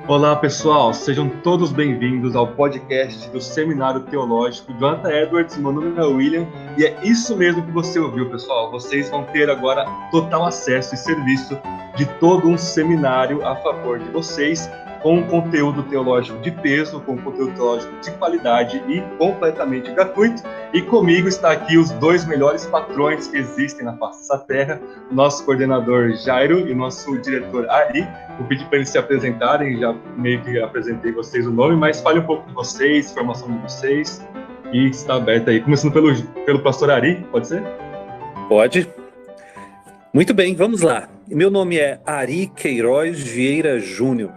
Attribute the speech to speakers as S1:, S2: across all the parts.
S1: Olá, pessoal, sejam todos bem-vindos ao podcast do Seminário Teológico Jonathan Edwards. Meu nome é William e é isso mesmo que você ouviu, pessoal. Vocês vão ter agora total acesso e serviço de todo um seminário a favor de vocês, com um conteúdo teológico de peso, com um conteúdo teológico de qualidade e completamente gratuito. E comigo está aqui os dois melhores patrões que existem na face dessa terra, o nosso coordenador Jairo e o nosso diretor Ari. Vou pedir para eles se apresentarem, já meio que apresentei vocês o nome, mas fale um pouco de vocês, formação de vocês, e está aberto aí. Começando pelo pastor Ari, pode ser?
S2: Pode. Muito bem, vamos lá. Meu nome é Ari Queiroz Vieira Júnior.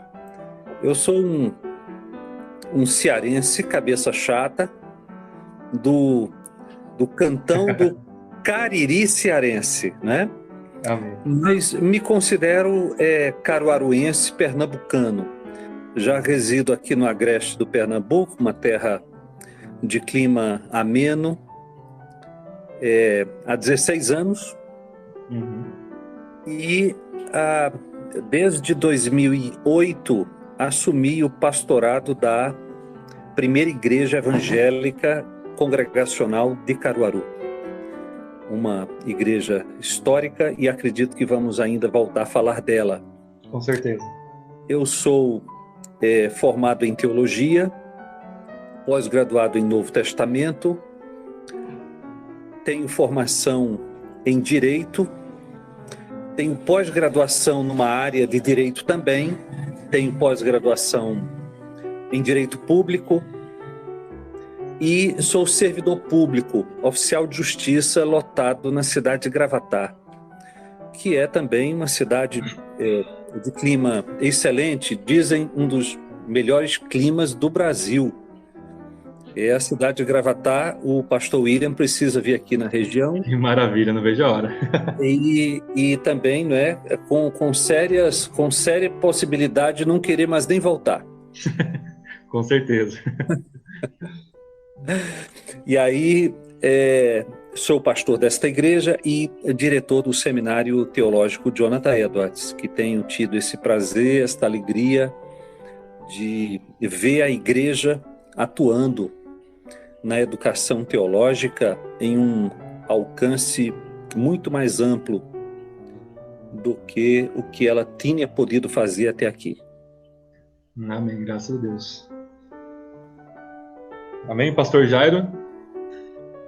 S2: Eu sou um cearense, cabeça chata, do cantão do Cariri cearense, né?
S1: Amém.
S2: Mas me considero caruaruense pernambucano. Já resido aqui no agreste do Pernambuco, uma terra de clima ameno, há 16 anos.
S1: Uhum.
S2: E desde 2008 assumi o pastorado da primeira igreja evangélica congregacional de Caruaru. Uma igreja histórica e acredito que vamos ainda voltar a falar dela.
S1: Com certeza.
S2: Eu sou formado em teologia, pós-graduado em Novo Testamento, tenho formação em direito, tenho pós-graduação numa área de direito também, tenho pós-graduação em direito público e sou servidor público, oficial de justiça lotado na cidade de Gravatá, que é também uma cidade de clima excelente, dizem um dos melhores climas do Brasil. É a cidade de Gravatá, o pastor William precisa vir aqui na região.
S1: Que maravilha, não vejo a hora.
S2: E também, né, com séria possibilidade de não querer mais nem voltar.
S1: Com certeza.
S2: E aí, sou pastor desta igreja e diretor do Seminário Teológico Jonathan Edwards, que tenho tido esse prazer, esta alegria de ver a igreja atuando na educação teológica em um alcance muito mais amplo do que o que ela tinha podido fazer até aqui.
S1: Amém, graças a Deus. Amém, pastor Jairo?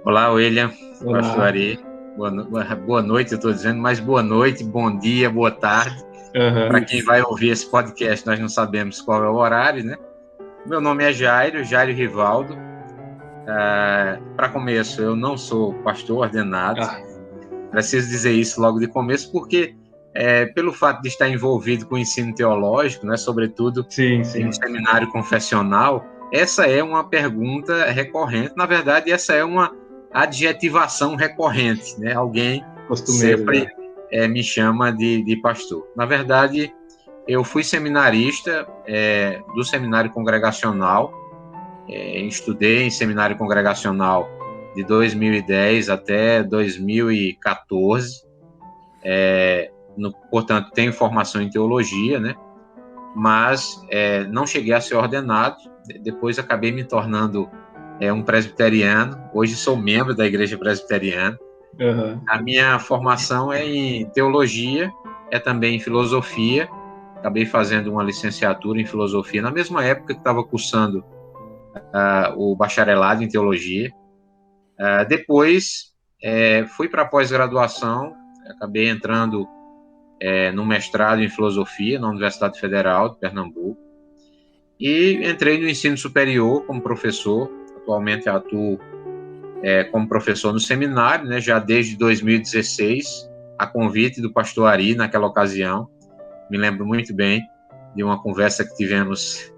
S3: Olá, William.
S1: Olá.
S3: Pastor Ari. Boa noite, eu estou dizendo, mas boa noite, bom dia, boa tarde.
S1: Uhum.
S3: Para quem vai ouvir esse podcast, nós não sabemos qual é o horário, né? Meu nome é Jairo Rivaldo. Para começo, eu não sou pastor ordenado. Preciso dizer isso logo de começo, porque pelo fato de estar envolvido com o ensino teológico, né, sobretudo
S1: Sim.
S3: em um seminário confessional, essa é uma pergunta recorrente. Na verdade, essa é uma adjetivação recorrente, né? Alguém
S1: Costumeiro,
S3: sempre me chama de pastor. Na verdade, eu fui seminarista do seminário congregacional. Estudei em seminário congregacional de 2010 até 2014. Portanto, tenho formação em teologia, né? Mas não cheguei a ser ordenado. Depois acabei me tornando um presbiteriano. Hoje sou membro da igreja presbiteriana.
S1: Uhum.
S3: A minha formação é em teologia, também em filosofia. Acabei fazendo uma licenciatura em filosofia na mesma época que estava cursando o bacharelado em teologia. Depois fui para a pós-graduação, acabei entrando no mestrado em filosofia na Universidade Federal de Pernambuco e entrei no ensino superior como professor. Atualmente atuo como professor no seminário, né, já desde 2016, a convite do pastor Ari naquela ocasião. Me lembro muito bem de uma conversa que tivemos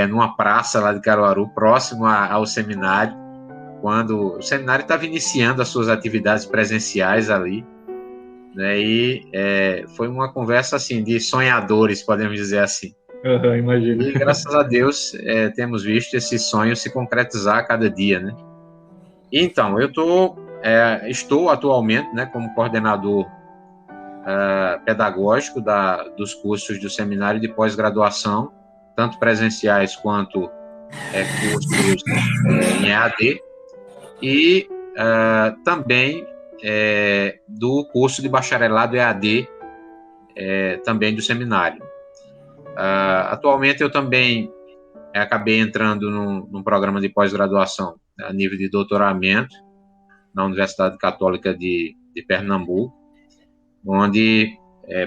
S3: numa praça lá de Caruaru, próximo ao seminário, quando o seminário estava iniciando as suas atividades presenciais ali, né, e foi uma conversa assim de sonhadores, podemos dizer assim.
S1: Uhum, imagino.
S3: E graças a Deus temos visto esse sonho se concretizar a cada dia, né? Então, eu estou atualmente, né, como coordenador pedagógico dos cursos do seminário de pós-graduação, tanto presenciais quanto cursos em EAD, e também do curso de bacharelado EAD, também do seminário. Atualmente eu também acabei entrando num programa de pós-graduação a nível de doutoramento na Universidade Católica de Pernambuco, onde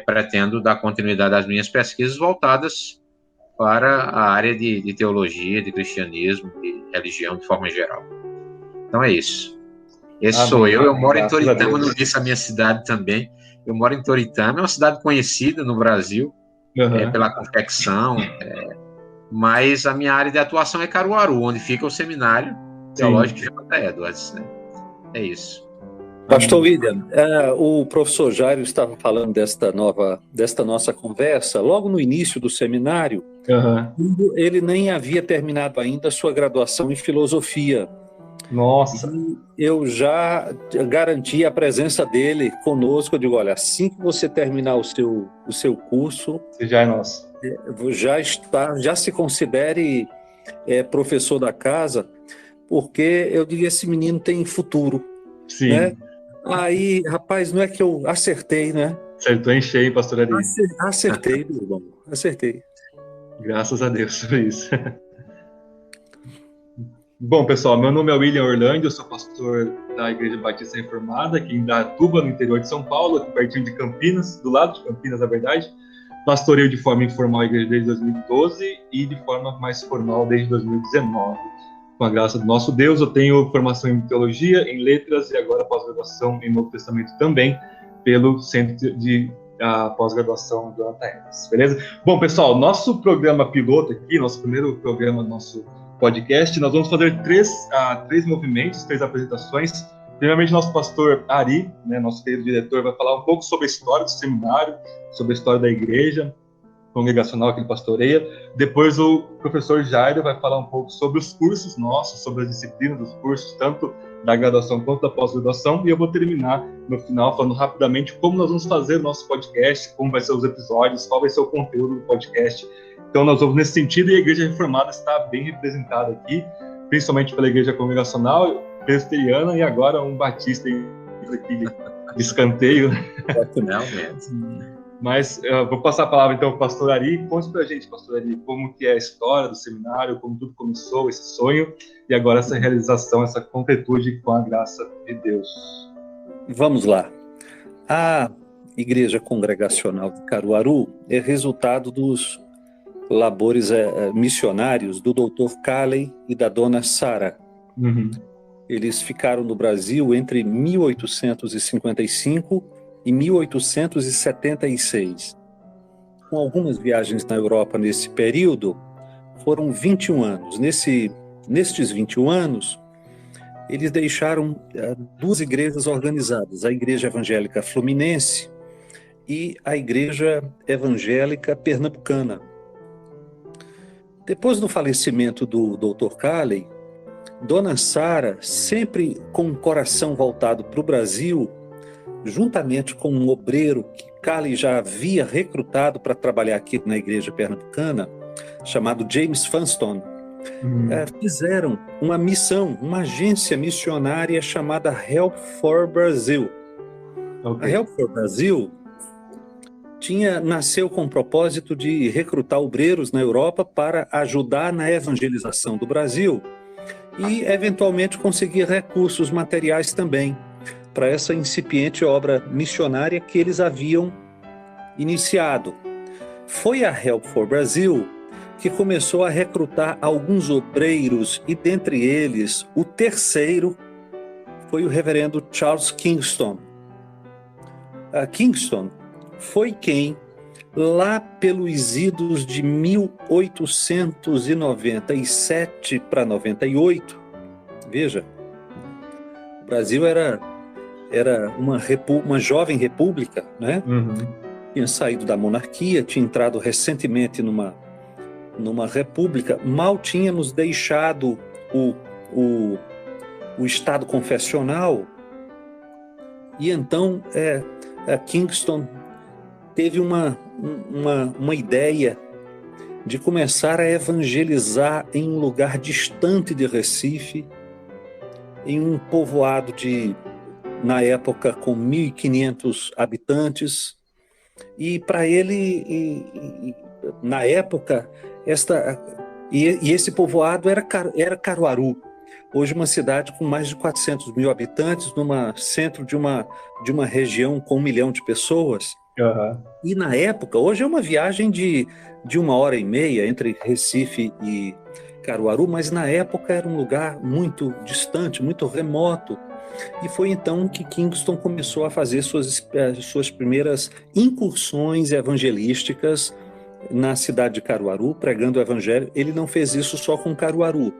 S3: pretendo dar continuidade às minhas pesquisas voltadas para a área de teologia, de cristianismo, de religião de forma geral. Então é isso. Esse sou eu. Eu moro em Toritama, não disse a minha cidade também. Eu moro em Toritama, é uma cidade conhecida no Brasil, pela confecção, mas a minha área de atuação é Caruaru, onde fica o Seminário Teológico de J. Edwards, né? É isso.
S2: Pastor William, o professor Jairo estava falando desta nossa conversa logo no início do seminário. Ele nem havia terminado ainda a sua graduação em filosofia.
S1: Nossa!
S2: E eu já garanti a presença dele conosco. Eu digo, olha, assim que você terminar o seu curso,
S1: você já é nosso.
S2: Já se considere professor da casa, porque eu digo, esse menino tem futuro.
S1: Sim.
S2: Né? Aí, rapaz, não é que eu acertei, né?
S1: Acertou em cheio, pastor Ari.
S2: Acertei, meu irmão. Acertei.
S1: Graças a Deus por isso. Bom, pessoal, meu nome é William Orlando, eu sou pastor da Igreja Batista Reformada, aqui em Datuba, no interior de São Paulo, aqui pertinho de Campinas, do lado de Campinas, na verdade. Pastoreio de forma informal a igreja desde 2012 e de forma mais formal desde 2019. Com a graça do nosso Deus, eu tenho formação em teologia, em letras e agora pós-graduação em Novo Testamento também, pelo Centro de Pós-Graduação do Jonathan Edwards, beleza? Bom, pessoal, nosso programa piloto aqui, nosso primeiro programa do nosso podcast, nós vamos fazer três movimentos, 3 apresentações. Primeiramente, nosso pastor Ari, né, nosso querido diretor, vai falar um pouco sobre a história do seminário, sobre a história da igreja congregacional que ele pastoreia. Depois, o professor Jairo vai falar um pouco sobre os cursos nossos, sobre as disciplinas dos cursos, tanto da graduação quanto da pós-graduação. E eu vou terminar, no final, falando rapidamente como nós vamos fazer o nosso podcast, como vai ser os episódios, qual vai ser o conteúdo do podcast. Então, nós vamos nesse sentido, e a Igreja Reformada está bem representada aqui, principalmente pela Igreja Congregacional, presbiteriana, e agora um batista aqui de escanteio. Mas vou passar a palavra, então, para o pastor Ari. Conte para a gente, pastor Ari, como que é a história do seminário, como tudo começou, esse sonho, e agora essa realização, essa completude com a graça de Deus.
S2: Vamos lá. A Igreja Congregacional de Caruaru é resultado dos labores missionários do Dr. Calley e da dona Sara. Eles ficaram no Brasil entre 1855 e 1876. Com algumas viagens na Europa nesse período, foram 21 anos. Nestes 21 anos, eles deixaram 2 igrejas organizadas, a Igreja Evangélica Fluminense e a Igreja Evangélica Pernambucana. Depois do falecimento do Dr. Calley, Dona Sara, sempre com o coração voltado para o Brasil, juntamente com um obreiro que Calley já havia recrutado para trabalhar aqui na igreja pernambucana, chamado James Funston, fizeram uma missão, uma agência missionária chamada Help for Brazil. A Help for Brazil nasceu com o propósito de recrutar obreiros na Europa para ajudar na evangelização do Brasil e, eventualmente, conseguir recursos materiais também para essa incipiente obra missionária que eles haviam iniciado. Foi a Help for Brazil que começou a recrutar alguns obreiros e, dentre eles, o terceiro foi o reverendo Charles Kingston. Kingston foi quem, lá pelos idos de 1897 para 98, veja, o Brasil era uma jovem república, né? Tinha saído da monarquia, tinha entrado recentemente numa república, mal tínhamos deixado o Estado confessional, e então Kingston teve uma ideia de começar a evangelizar em um lugar distante de Recife, em um povoado na época, com 1.500 habitantes. E para ele, na época, esse povoado era Caruaru, hoje uma cidade com mais de 400 mil habitantes, no centro de uma região com 1 milhão de pessoas.
S1: Uhum.
S2: E na época, hoje é uma viagem de 1h30 entre Recife e Caruaru, mas na época era um lugar muito distante, muito remoto. E foi então que Kingston começou a fazer suas primeiras incursões evangelísticas na cidade de Caruaru, pregando o evangelho. Ele não fez isso só com Caruaru,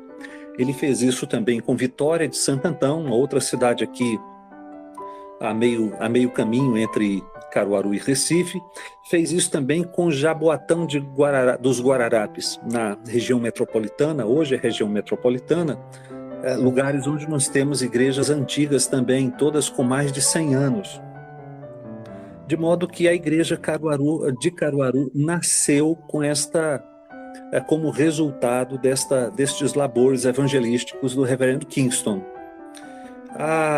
S2: ele fez isso também com Vitória de Santo Antão, uma outra cidade aqui a meio caminho entre Caruaru e Recife. Fez isso também com Jaboatão dos Guararapes, na região metropolitana, hoje é região metropolitana, lugares onde nós temos igrejas antigas também, todas com mais de 100 anos. De modo que a igreja de Caruaru nasceu como resultado destes labores evangelísticos do reverendo Kingston.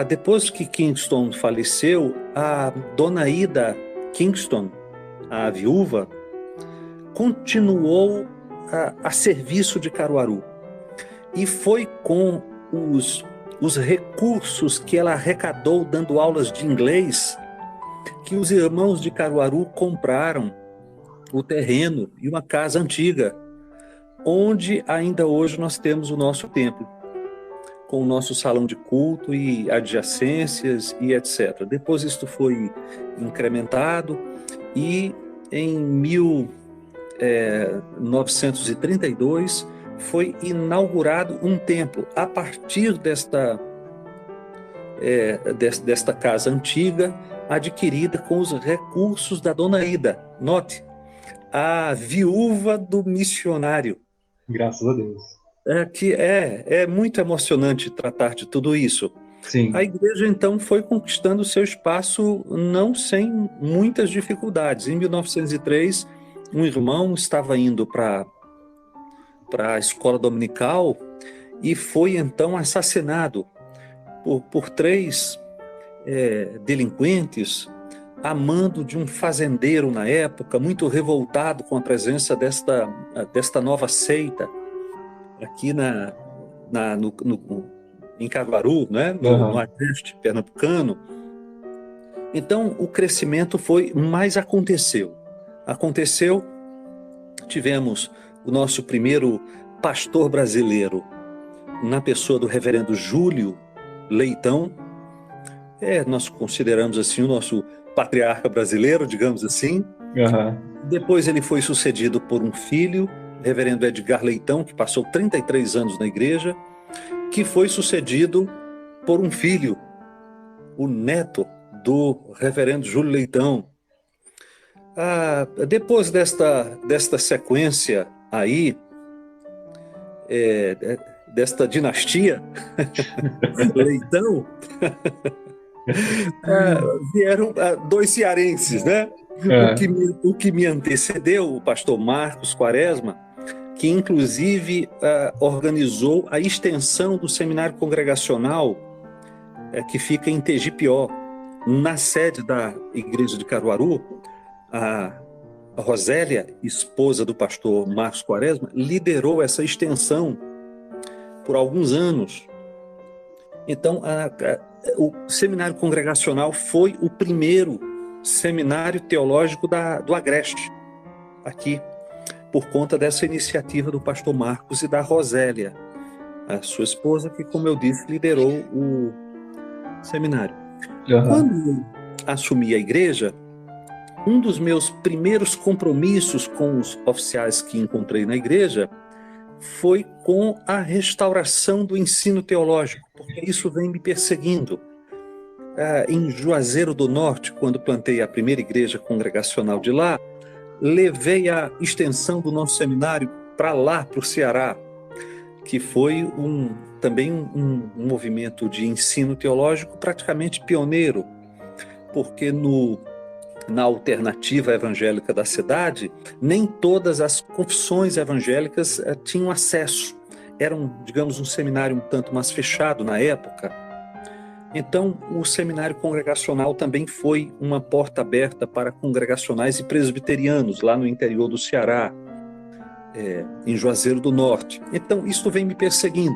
S2: Depois que Kingston faleceu, a dona Ida Kingston, a viúva, continuou a serviço de Caruaru. E foi com os recursos que ela arrecadou dando aulas de inglês que os irmãos de Caruaru compraram o terreno e uma casa antiga, onde ainda hoje nós temos o nosso templo, com o nosso salão de culto e adjacências e etc. Depois isto foi incrementado e em 1932 foi inaugurado um templo a partir desta casa antiga, adquirida com os recursos da dona Ida. Note, a viúva do missionário.
S1: Graças a Deus.
S2: É muito emocionante tratar de tudo isso.
S1: Sim.
S2: A igreja, então, foi conquistando seu espaço não sem muitas dificuldades. Em 1903, um irmão estava indo para a escola dominical e foi, então, assassinado por 3 delinquentes, a mando de um fazendeiro na época, muito revoltado com a presença desta nova seita aqui em Caruaru, né? No Agreste pernambucano. Então, o crescimento mas aconteceu. Tivemos o nosso primeiro pastor brasileiro, na pessoa do reverendo Júlio Leitão. Nós consideramos assim o nosso patriarca brasileiro, digamos assim. Depois ele foi sucedido por um filho, reverendo Edgar Leitão, que passou 33 anos na igreja, que foi sucedido por um filho, o neto do reverendo Júlio Leitão. Depois desta sequência aí, desta dinastia Leitão, vieram 2 cearenses, né? O que me antecedeu, o pastor Marcos Quaresma, que inclusive organizou a extensão do seminário congregacional que fica em Tegipió, na sede da igreja de Caruaru. A Rosélia, esposa do pastor Marcos Quaresma, liderou essa extensão por alguns anos. Então, o seminário congregacional foi o primeiro seminário teológico do Agreste, aqui, por conta dessa iniciativa do pastor Marcos e da Rosélia, a sua esposa, que, como eu disse, liderou o seminário. Quando eu assumi a igreja, um dos meus primeiros compromissos com os oficiais que encontrei na igreja foi com a restauração do ensino teológico, porque isso vem me perseguindo. Em Juazeiro do Norte, quando plantei a primeira igreja congregacional de lá, levei a extensão do nosso seminário para lá, para o Ceará, que foi também um movimento de ensino teológico praticamente pioneiro, porque no na alternativa evangélica da cidade, nem todas as confissões evangélicas tinham acesso. Era, digamos, um seminário um tanto mais fechado na época. Então, o seminário congregacional também foi uma porta aberta para congregacionais e presbiterianos, lá no interior do Ceará, em Juazeiro do Norte. Então, isso vem me perseguindo.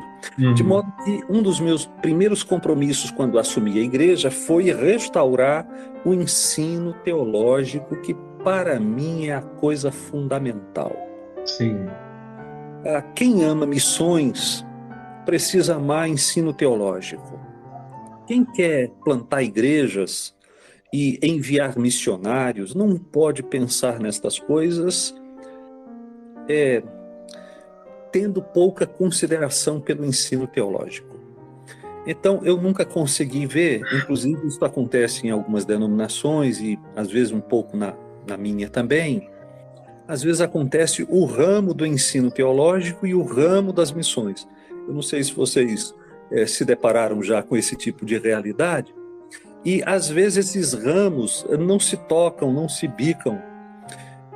S2: De modo que um dos meus primeiros compromissos quando assumi a igreja foi restaurar o ensino teológico, que para mim é a coisa fundamental.
S1: Sim.
S2: Quem ama missões precisa amar ensino teológico. Quem quer plantar igrejas e enviar missionários não pode pensar nestas coisas tendo pouca consideração pelo ensino teológico. Então, eu nunca consegui ver, inclusive isso acontece em algumas denominações e às vezes um pouco na minha também, às vezes acontece o ramo do ensino teológico e o ramo das missões. Eu não sei se vocês se depararam já com esse tipo de realidade, e às vezes esses ramos não se tocam, não se bicam.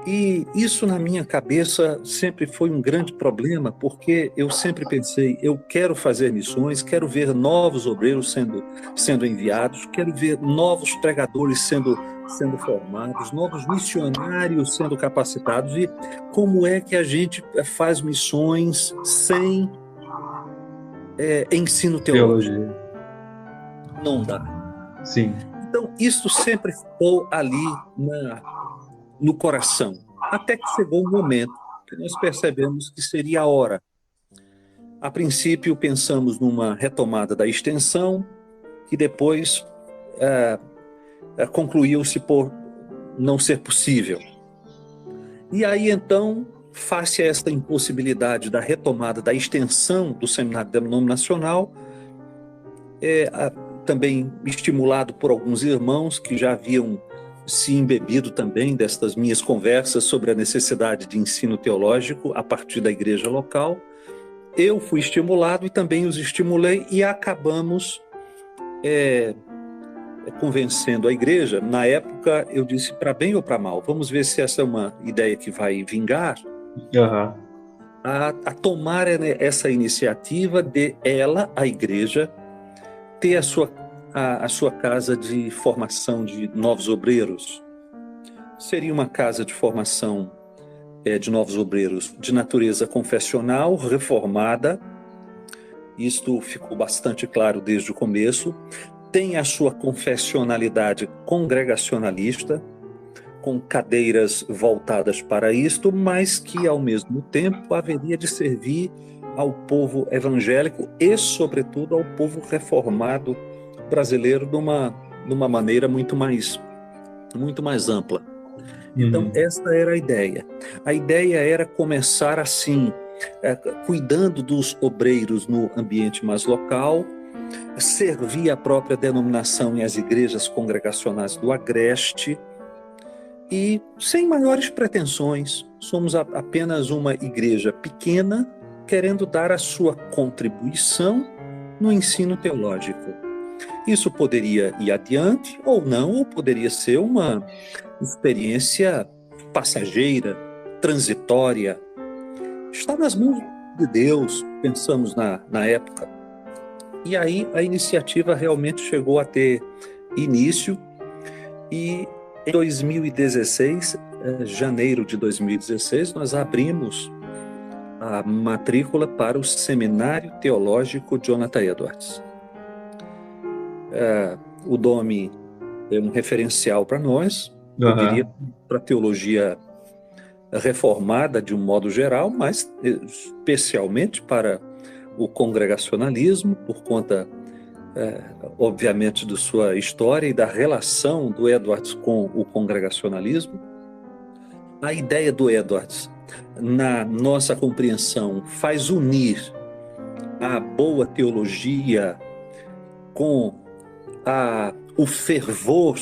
S2: E isso na minha cabeça sempre foi um grande problema, porque eu sempre pensei, eu quero fazer missões, quero ver novos obreiros sendo enviados, quero ver novos pregadores sendo formados, novos missionários sendo capacitados. E como é que a gente faz missões sem ensino teológico?
S1: Teologia.
S2: Não dá.
S1: Sim.
S2: Então, isso sempre ficou ali no coração, até que chegou um momento que nós percebemos que seria a hora. A princípio, pensamos numa retomada da extensão, que depois concluiu-se por não ser possível. E aí, então, face a esta impossibilidade da retomada da extensão do seminário denominacional, também estimulado por alguns irmãos que já haviam se embebido também destas minhas conversas sobre a necessidade de ensino teológico a partir da igreja local, eu fui estimulado e também os estimulei, e acabamos convencendo a igreja. Na época eu disse, para bem ou para mal, vamos ver se essa é uma ideia que vai vingar, a tomar essa iniciativa de a igreja, ter a sua casa de formação de novos obreiros. Seria uma casa de formação de novos obreiros de natureza confessional, reformada. Isto ficou bastante claro desde o começo. Tem a sua confessionalidade congregacionalista, com cadeiras voltadas para isto, mas que, ao mesmo tempo, haveria de servir ao povo evangélico e, sobretudo, ao povo reformado brasileiro de uma maneira muito mais ampla. Então, esta era a ideia. A ideia era começar assim, cuidando dos obreiros no ambiente mais local, servir a própria denominação e as igrejas congregacionais do Agreste, e sem maiores pretensões. Somos apenas uma igreja pequena, querendo dar a sua contribuição no ensino teológico. Isso poderia ir adiante ou não, ou poderia ser uma experiência passageira, transitória. Está nas mãos de Deus, pensamos na época. E aí a iniciativa realmente chegou a ter início, e em 2016, janeiro de 2016, nós abrimos a matrícula para o Seminário Teológico Jonathan Edwards. O nome é um referencial para nós, eu diria, para a teologia reformada de um modo geral, mas especialmente para o congregacionalismo, por conta, obviamente, de sua história e da relação do Edwards com o congregacionalismo. A ideia do Edwards, na nossa compreensão, faz unir a boa teologia com o fervor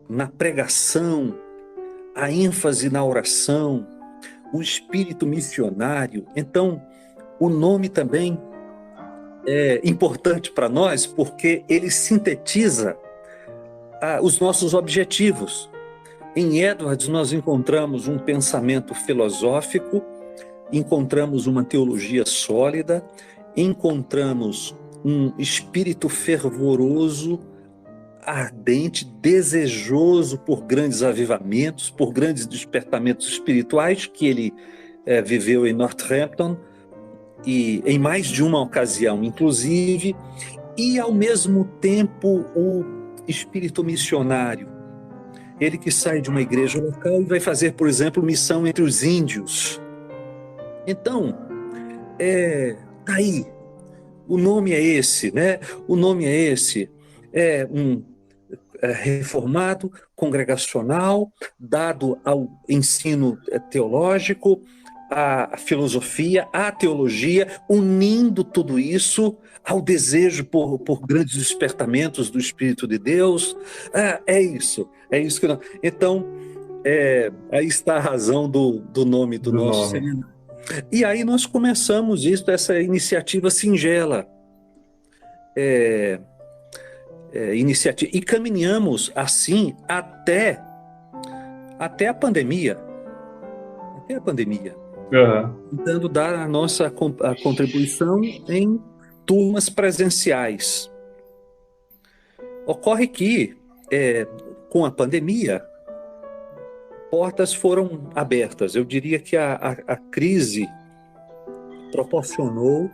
S2: na pregação, a ênfase na oração, o espírito missionário. Então, o nome também é importante para nós, porque ele sintetiza os nossos objetivos. Em Edwards nós encontramos um pensamento filosófico, encontramos uma teologia sólida, encontramos um espírito fervoroso, ardente, desejoso por grandes avivamentos, por grandes despertamentos espirituais que ele viveu em Northampton, e em mais de uma ocasião, inclusive, e ao mesmo tempo o espírito missionário. Ele que sai de uma igreja local e vai fazer, por exemplo, missão entre os índios. Então, daí, o nome é esse, né? O nome é esse, reformado, congregacional, dado ao ensino teológico, à filosofia, à teologia, unindo tudo isso ao desejo por grandes despertamentos do Espírito de Deus. É isso que nós... Então, aí está a razão do nome do nosso seminário. E aí nós começamos essa iniciativa singela, iniciativa, e caminhamos assim até a pandemia. Tentando dar a nossa contribuição em turmas presenciais. Ocorre que, com a pandemia, portas foram abertas. Eu diria que a crise proporcionou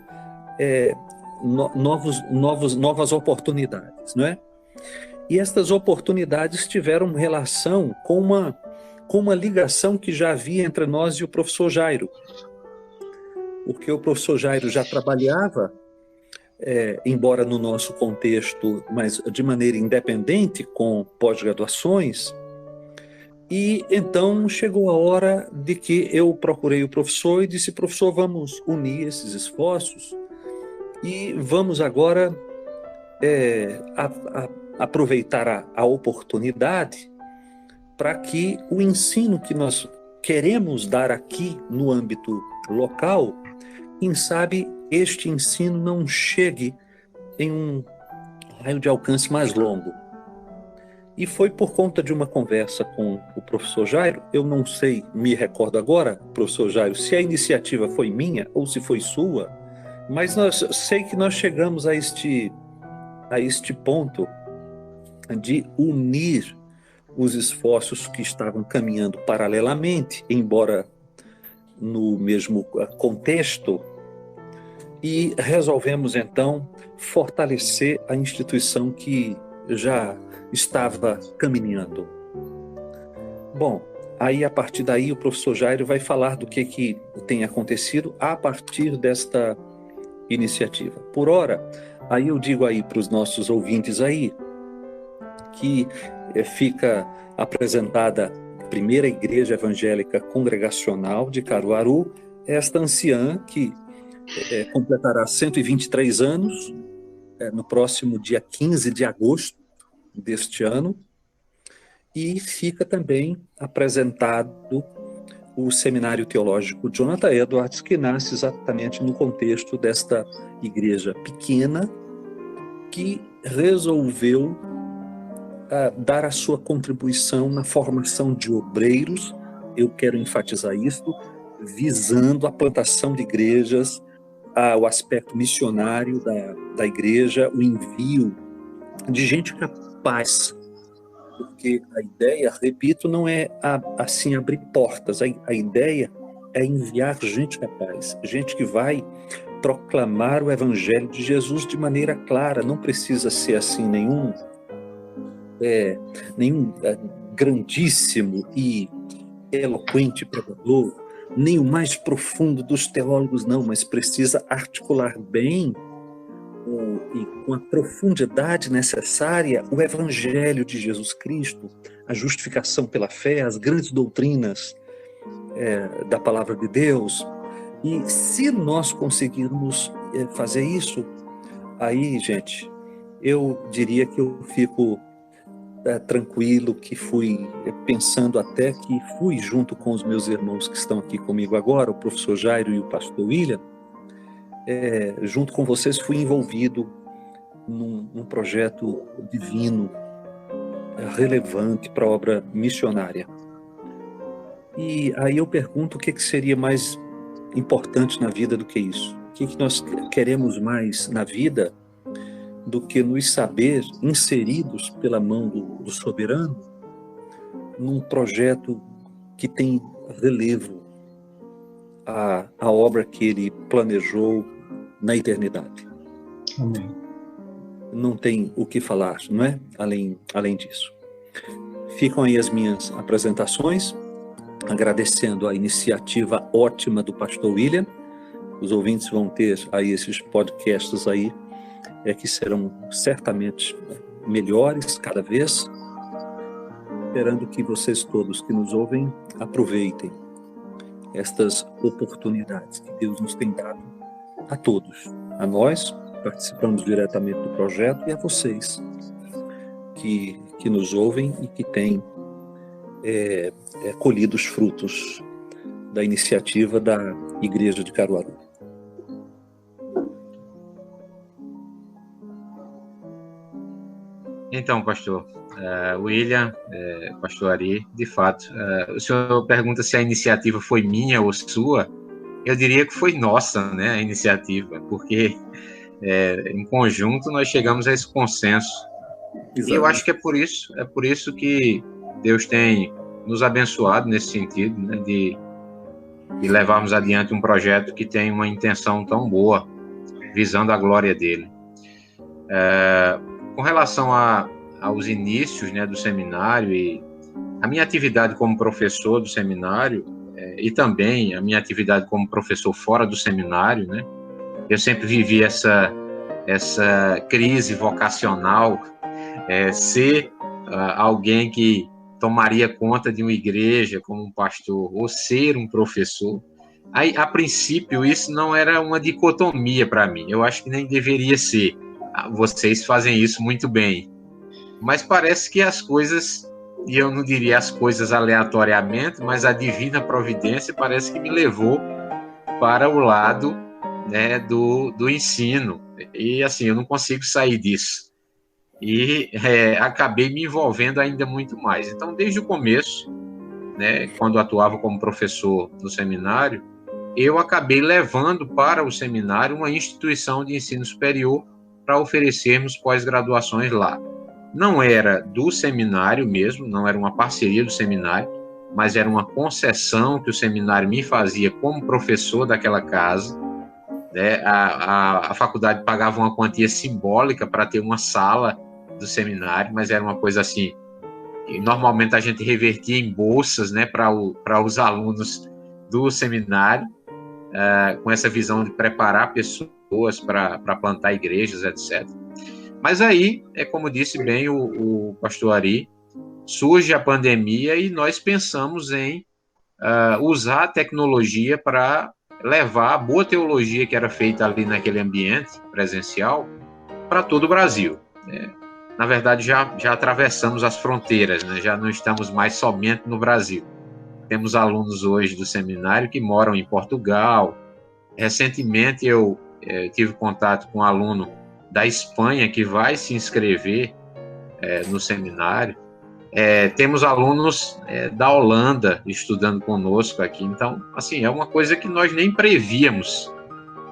S2: novas oportunidades, não é? E estas oportunidades tiveram relação com uma ligação que já havia entre nós e o professor Jairo. Porque o professor Jairo já trabalhava, embora no nosso contexto, mas de maneira independente, com pós-graduações. E então chegou a hora de que eu procurei o professor e disse: professor, vamos unir esses esforços e vamos agora aproveitar a oportunidade para que o ensino que nós queremos dar aqui no âmbito local, quem sabe este ensino não chegue em um raio de alcance mais longo. E foi por conta de uma conversa com o professor Jairo. Eu não sei, me recordo agora, professor Jairo, se a iniciativa foi minha ou se foi sua, mas sei que nós chegamos a este ponto de unir os esforços que estavam caminhando paralelamente, embora no mesmo contexto, e resolvemos então fortalecer a instituição que já estava caminhando. Bom, aí a partir daí o professor Jairo vai falar do que tem acontecido a partir desta iniciativa. Por ora, aí eu digo aí para os nossos ouvintes aí que fica apresentada a primeira igreja evangélica congregacional de Caruaru, esta anciã que completará 123 anos no próximo dia 15 de agosto deste ano, e fica também apresentado o Seminário Teológico Jonathan Edwards, que nasce exatamente no contexto desta igreja pequena que resolveu dar a sua contribuição na formação de obreiros. Eu quero enfatizar isso, visando a plantação de igrejas, o aspecto missionário da igreja, o envio de gente capaz, porque a ideia, repito, não é assim abrir portas, a ideia é enviar gente capaz, gente que vai proclamar o Evangelho de Jesus de maneira clara. Não precisa ser assim nenhum grandíssimo e eloquente pregador, nem o mais profundo dos teólogos, não, mas precisa articular bem e com a profundidade necessária o Evangelho de Jesus Cristo, a justificação pela fé, as grandes doutrinas da Palavra de Deus. E se nós conseguirmos fazer isso, aí, gente, eu diria que eu fico tranquilo, que fui pensando até que fui junto com os meus irmãos que estão aqui comigo agora, o professor Jairo e o pastor William, junto com vocês fui envolvido num projeto divino relevante para a obra missionária. E aí eu pergunto o que seria mais importante na vida do que isso? O que nós queremos mais na vida do que nos saber inseridos pela mão do soberano num projeto que tem relevo à obra que ele planejou na eternidade.
S1: Amém.
S2: Não tem o que falar, não é? Além disso. Ficam aí as minhas apresentações, agradecendo a iniciativa ótima do pastor William. Os ouvintes vão ter aí esses podcasts aí, que serão certamente melhores cada vez, esperando que vocês todos que nos ouvem aproveitem estas oportunidades que Deus nos tem dado a todos, a nós, participamos diretamente do projeto, e a vocês que nos ouvem e que têm colhido os frutos da iniciativa da Igreja de Caruaru.
S3: Então, pastor William, pastor Ari, de fato, o senhor pergunta se a iniciativa foi minha ou sua. Eu diria que foi nossa, né, a iniciativa, porque em conjunto nós chegamos a esse consenso. Exatamente. E eu acho que é por isso que Deus tem nos abençoado nesse sentido, né, de levarmos adiante um projeto que tem uma intenção tão boa, visando a glória dele. Com relação aos inícios, né, do seminário e a minha atividade como professor do seminário, e também a minha atividade como professor fora do seminário, né, eu sempre vivi essa crise vocacional, ser alguém que tomaria conta de uma igreja como um pastor ou ser um professor. Aí, a princípio, isso não era uma dicotomia para mim. Eu acho que nem deveria ser. Vocês fazem isso muito bem. Mas parece que as coisas, e eu não diria as coisas aleatoriamente, mas a divina providência parece que me levou para o lado, né, do ensino. E assim, eu não consigo sair disso. E acabei me envolvendo ainda muito mais. Então, desde o começo, né, quando atuava como professor no seminário, eu acabei levando para o seminário uma instituição de ensino superior para oferecermos pós-graduações lá. Não era do seminário mesmo, não era uma parceria do seminário, mas era uma concessão que o seminário me fazia como professor daquela casa. Né? A faculdade pagava uma quantia simbólica para ter uma sala do seminário, mas era uma coisa assim, e normalmente a gente revertia em bolsas, né, para os alunos do seminário, com essa visão de preparar pessoas para plantar igrejas, etc. Mas aí, como disse bem o pastor Ari, surge a pandemia e nós pensamos em usar a tecnologia para levar a boa teologia que era feita ali naquele ambiente presencial para todo o Brasil. Na verdade, já atravessamos as fronteiras, né? Já não estamos mais somente no Brasil. Temos alunos hoje do seminário que moram em Portugal. Recentemente, eu tive contato com um aluno da Espanha que vai se inscrever no seminário. Temos alunos da Holanda estudando conosco aqui. Então, assim, é uma coisa que nós nem prevíamos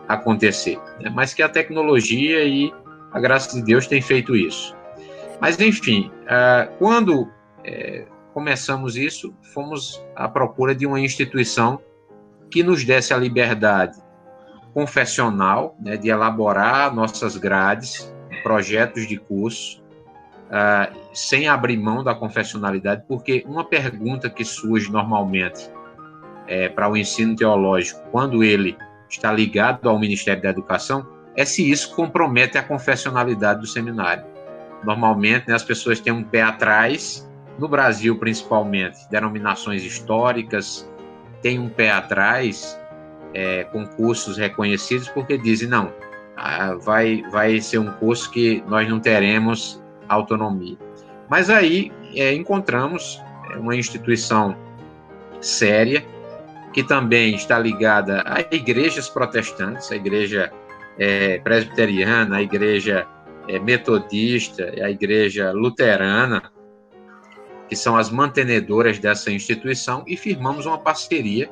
S3: acontecer, né? Mas que a tecnologia e a graça de Deus tem feito isso. Mas, enfim, quando começamos isso, fomos à procura de uma instituição que nos desse a liberdade confessional, né, de elaborar nossas grades, projetos de curso, sem abrir mão da confessionalidade, porque uma pergunta que surge normalmente para o ensino teológico, quando ele está ligado ao Ministério da Educação, é se isso compromete a confessionalidade do seminário. Normalmente, né, as pessoas têm um pé atrás, no Brasil principalmente, denominações históricas têm um pé atrás com cursos reconhecidos, porque dizem, não, vai ser um curso que nós não teremos autonomia. Mas aí encontramos uma instituição séria, que também está ligada a igrejas protestantes, a igreja presbiteriana, a igreja metodista, a igreja luterana, que são as mantenedoras dessa instituição, e firmamos uma parceria,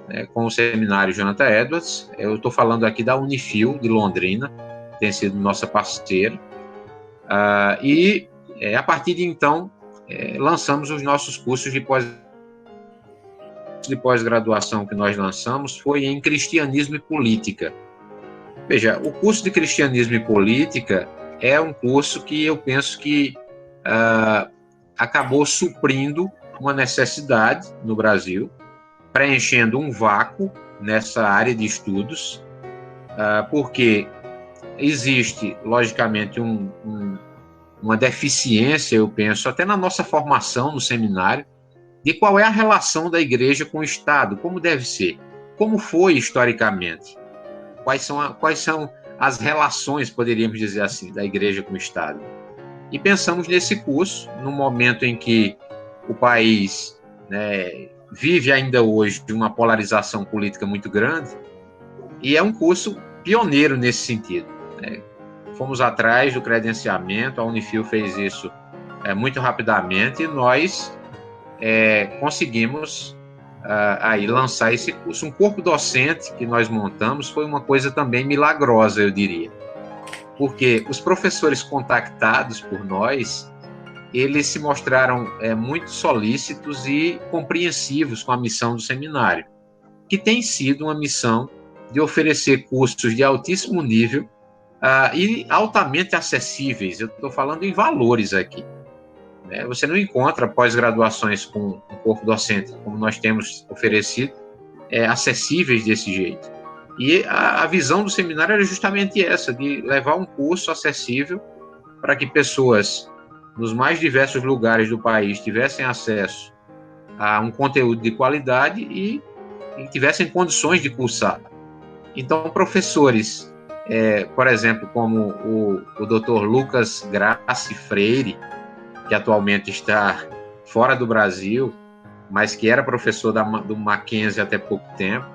S3: né, com o Seminário Jonathan Edwards. Eu estou falando aqui da Unifil, de Londrina, que tem sido nossa parceira. A partir de então, lançamos os nossos cursos de pós-graduação que nós lançamos foi em Cristianismo e Política. Veja, o curso de Cristianismo e Política é um curso que eu penso que acabou suprindo uma necessidade no Brasil, preenchendo um vácuo nessa área de estudos, porque existe, logicamente, uma deficiência, eu penso, até na nossa formação no seminário, de qual é a relação da igreja com o Estado, como deve ser, como foi historicamente, quais são as relações, poderíamos dizer assim, da igreja com o Estado. E pensamos nesse curso, no momento em que o país, né, vive ainda hoje uma polarização política muito grande, e é um curso pioneiro nesse sentido, né? Fomos atrás do credenciamento, a Unifil fez isso muito rapidamente, e nós conseguimos aí lançar esse curso. Um corpo docente que nós montamos foi uma coisa também milagrosa, eu diria, porque os professores contactados por nós, eles se mostraram muito solícitos e compreensivos com a missão do seminário, que tem sido uma missão de oferecer cursos de altíssimo nível e altamente acessíveis. Eu estou falando em valores aqui. Você não encontra pós-graduações com um corpo docente, como nós temos oferecido, acessíveis desse jeito. E a visão do seminário era justamente essa, de levar um curso acessível para que pessoas nos mais diversos lugares do país tivessem acesso a um conteúdo de qualidade e tivessem condições de cursar. Então, professores, por exemplo, como o Dr. Lucas Grassi Freire, que atualmente está fora do Brasil, mas que era professor do Mackenzie até pouco tempo.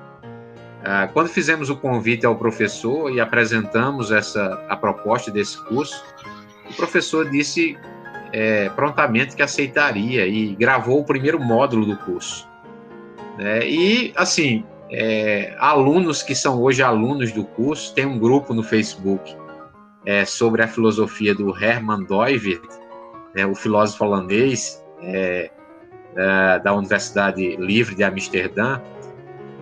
S3: Quando fizemos o convite ao professor e apresentamos a proposta desse curso, o professor disse prontamente que aceitaria e gravou o primeiro módulo do curso. E, assim, alunos que são hoje alunos do curso, tem um grupo no Facebook sobre a filosofia do Herman Doivert, o filósofo holandês da Universidade Livre de Amsterdã,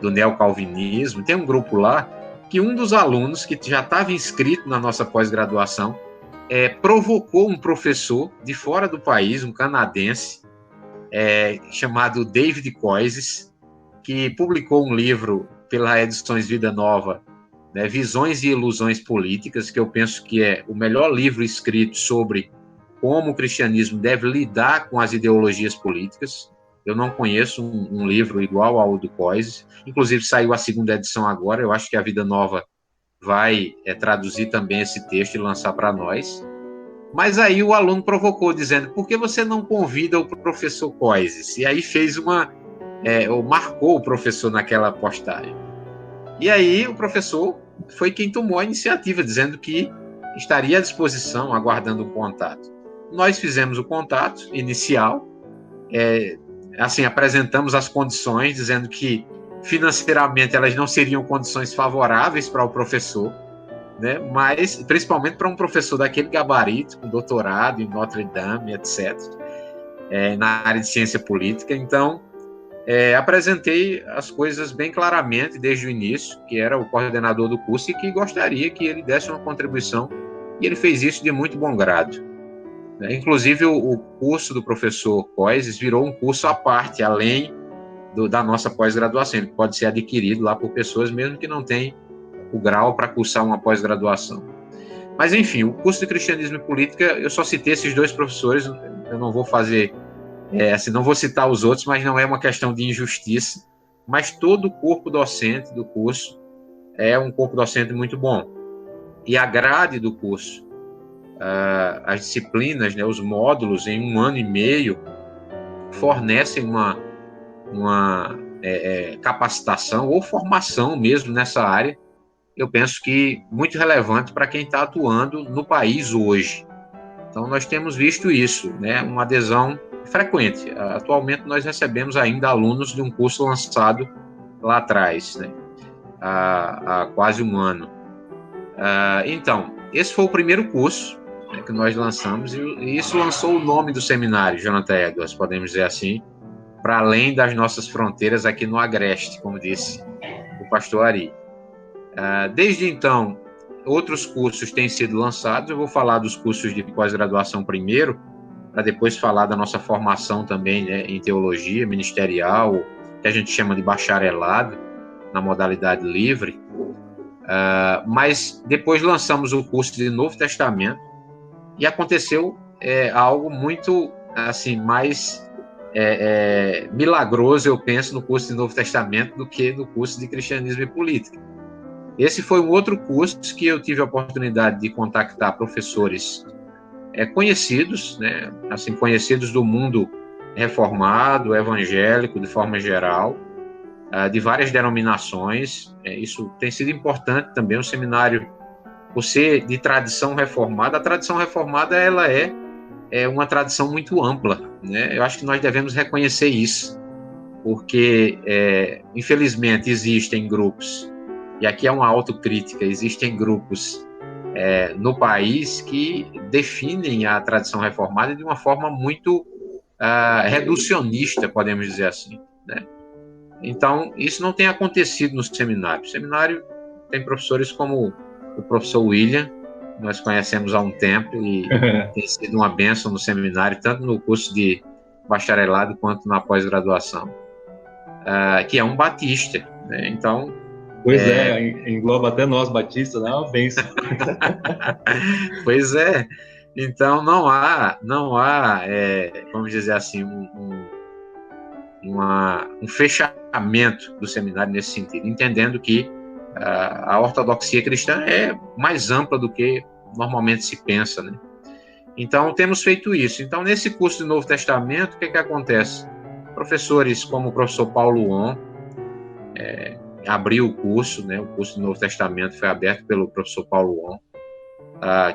S3: do neocalvinismo. Tem um grupo lá que um dos alunos que já estava inscrito na nossa pós-graduação provocou um professor de fora do país, um canadense, chamado David Koyzis, que publicou um livro pela Edições Vida Nova, Visões e Ilusões Políticas, que eu penso que é o melhor livro escrito sobre como o cristianismo deve lidar com as ideologias políticas. Eu não conheço um livro igual ao do Koyzis. Inclusive, saiu a segunda edição agora. Eu acho que a Vida Nova vai traduzir também esse texto e lançar para nós. Mas aí o aluno provocou, dizendo: por que você não convida o professor Koyzis? E aí fez ou marcou o professor naquela postagem. E aí o professor foi quem tomou a iniciativa, dizendo que estaria à disposição, aguardando um contato. Nós fizemos o contato inicial, assim, apresentamos as condições, dizendo que financeiramente elas não seriam condições favoráveis para o professor, mas principalmente para um professor daquele gabarito, com doutorado em Notre Dame, etc., na área de ciência política. Então, apresentei as coisas bem claramente desde o início, que era o coordenador do curso e que gostaria que ele desse uma contribuição, e ele fez isso de muito bom grado. Inclusive, o curso do professor Koyzis virou um curso à parte, além da nossa pós-graduação. Ele pode ser adquirido lá por pessoas mesmo que não têm o grau para cursar uma pós-graduação. Mas, enfim, o curso de Cristianismo e Política, eu só citei esses dois professores, eu não vou fazer, assim, não vou citar os outros, mas não é uma questão de injustiça, mas todo o corpo docente do curso é um corpo docente muito bom. E a grade do curso, as disciplinas, os módulos, em 1 ano e meio, fornecem uma capacitação ou formação mesmo nessa área, eu penso que muito relevante para quem está atuando no país hoje. Então, nós temos visto isso, uma adesão frequente. Atualmente nós recebemos ainda alunos de um curso lançado lá atrás, né? Há quase um ano. Então, esse foi o primeiro curso, né, que nós lançamos, e isso lançou o nome do seminário, Jonathan Edwards, podemos dizer assim, para além das nossas fronteiras aqui no Agreste, como disse o pastor Ari. Desde então, outros cursos têm sido lançados. Eu vou falar dos cursos de pós-graduação primeiro, para depois falar da nossa formação também, né, em teologia ministerial, que a gente chama de bacharelado, na modalidade livre. Mas depois lançamos o curso de Novo Testamento e aconteceu algo muito assim, mais milagroso, eu penso, no curso de Novo Testamento do que no curso de Cristianismo e Política. Esse foi um outro curso que eu tive a oportunidade de contactar professores conhecidos, né, assim, conhecidos do mundo reformado, evangélico, de forma geral, de várias denominações. Isso tem sido importante também. O seminário, por ser de tradição reformada, a tradição reformada ela é uma tradição muito ampla, né? Eu acho que nós devemos reconhecer isso, porque, infelizmente, existem grupos, e aqui é uma autocrítica, existem grupos no país que definem a tradição reformada de uma forma muito reducionista, podemos dizer assim, né? Então, isso não tem acontecido no seminário. O seminário tem professores como o professor William, nós conhecemos há um tempo, e tem sido uma bênção no seminário, tanto no curso de bacharelado quanto na pós-graduação, que é um batista, né? Então,
S1: pois engloba até nós batistas, né? É uma bênção.
S3: Pois é. Então, não há vamos dizer assim, um fechamento do seminário nesse sentido, entendendo que a ortodoxia cristã é mais ampla do que normalmente se pensa, né? Então, temos feito isso. Então, nesse curso de Novo Testamento, o que acontece? Professores como o professor Paulo On abriu o curso, né? O curso do Novo Testamento foi aberto pelo professor Paulo On,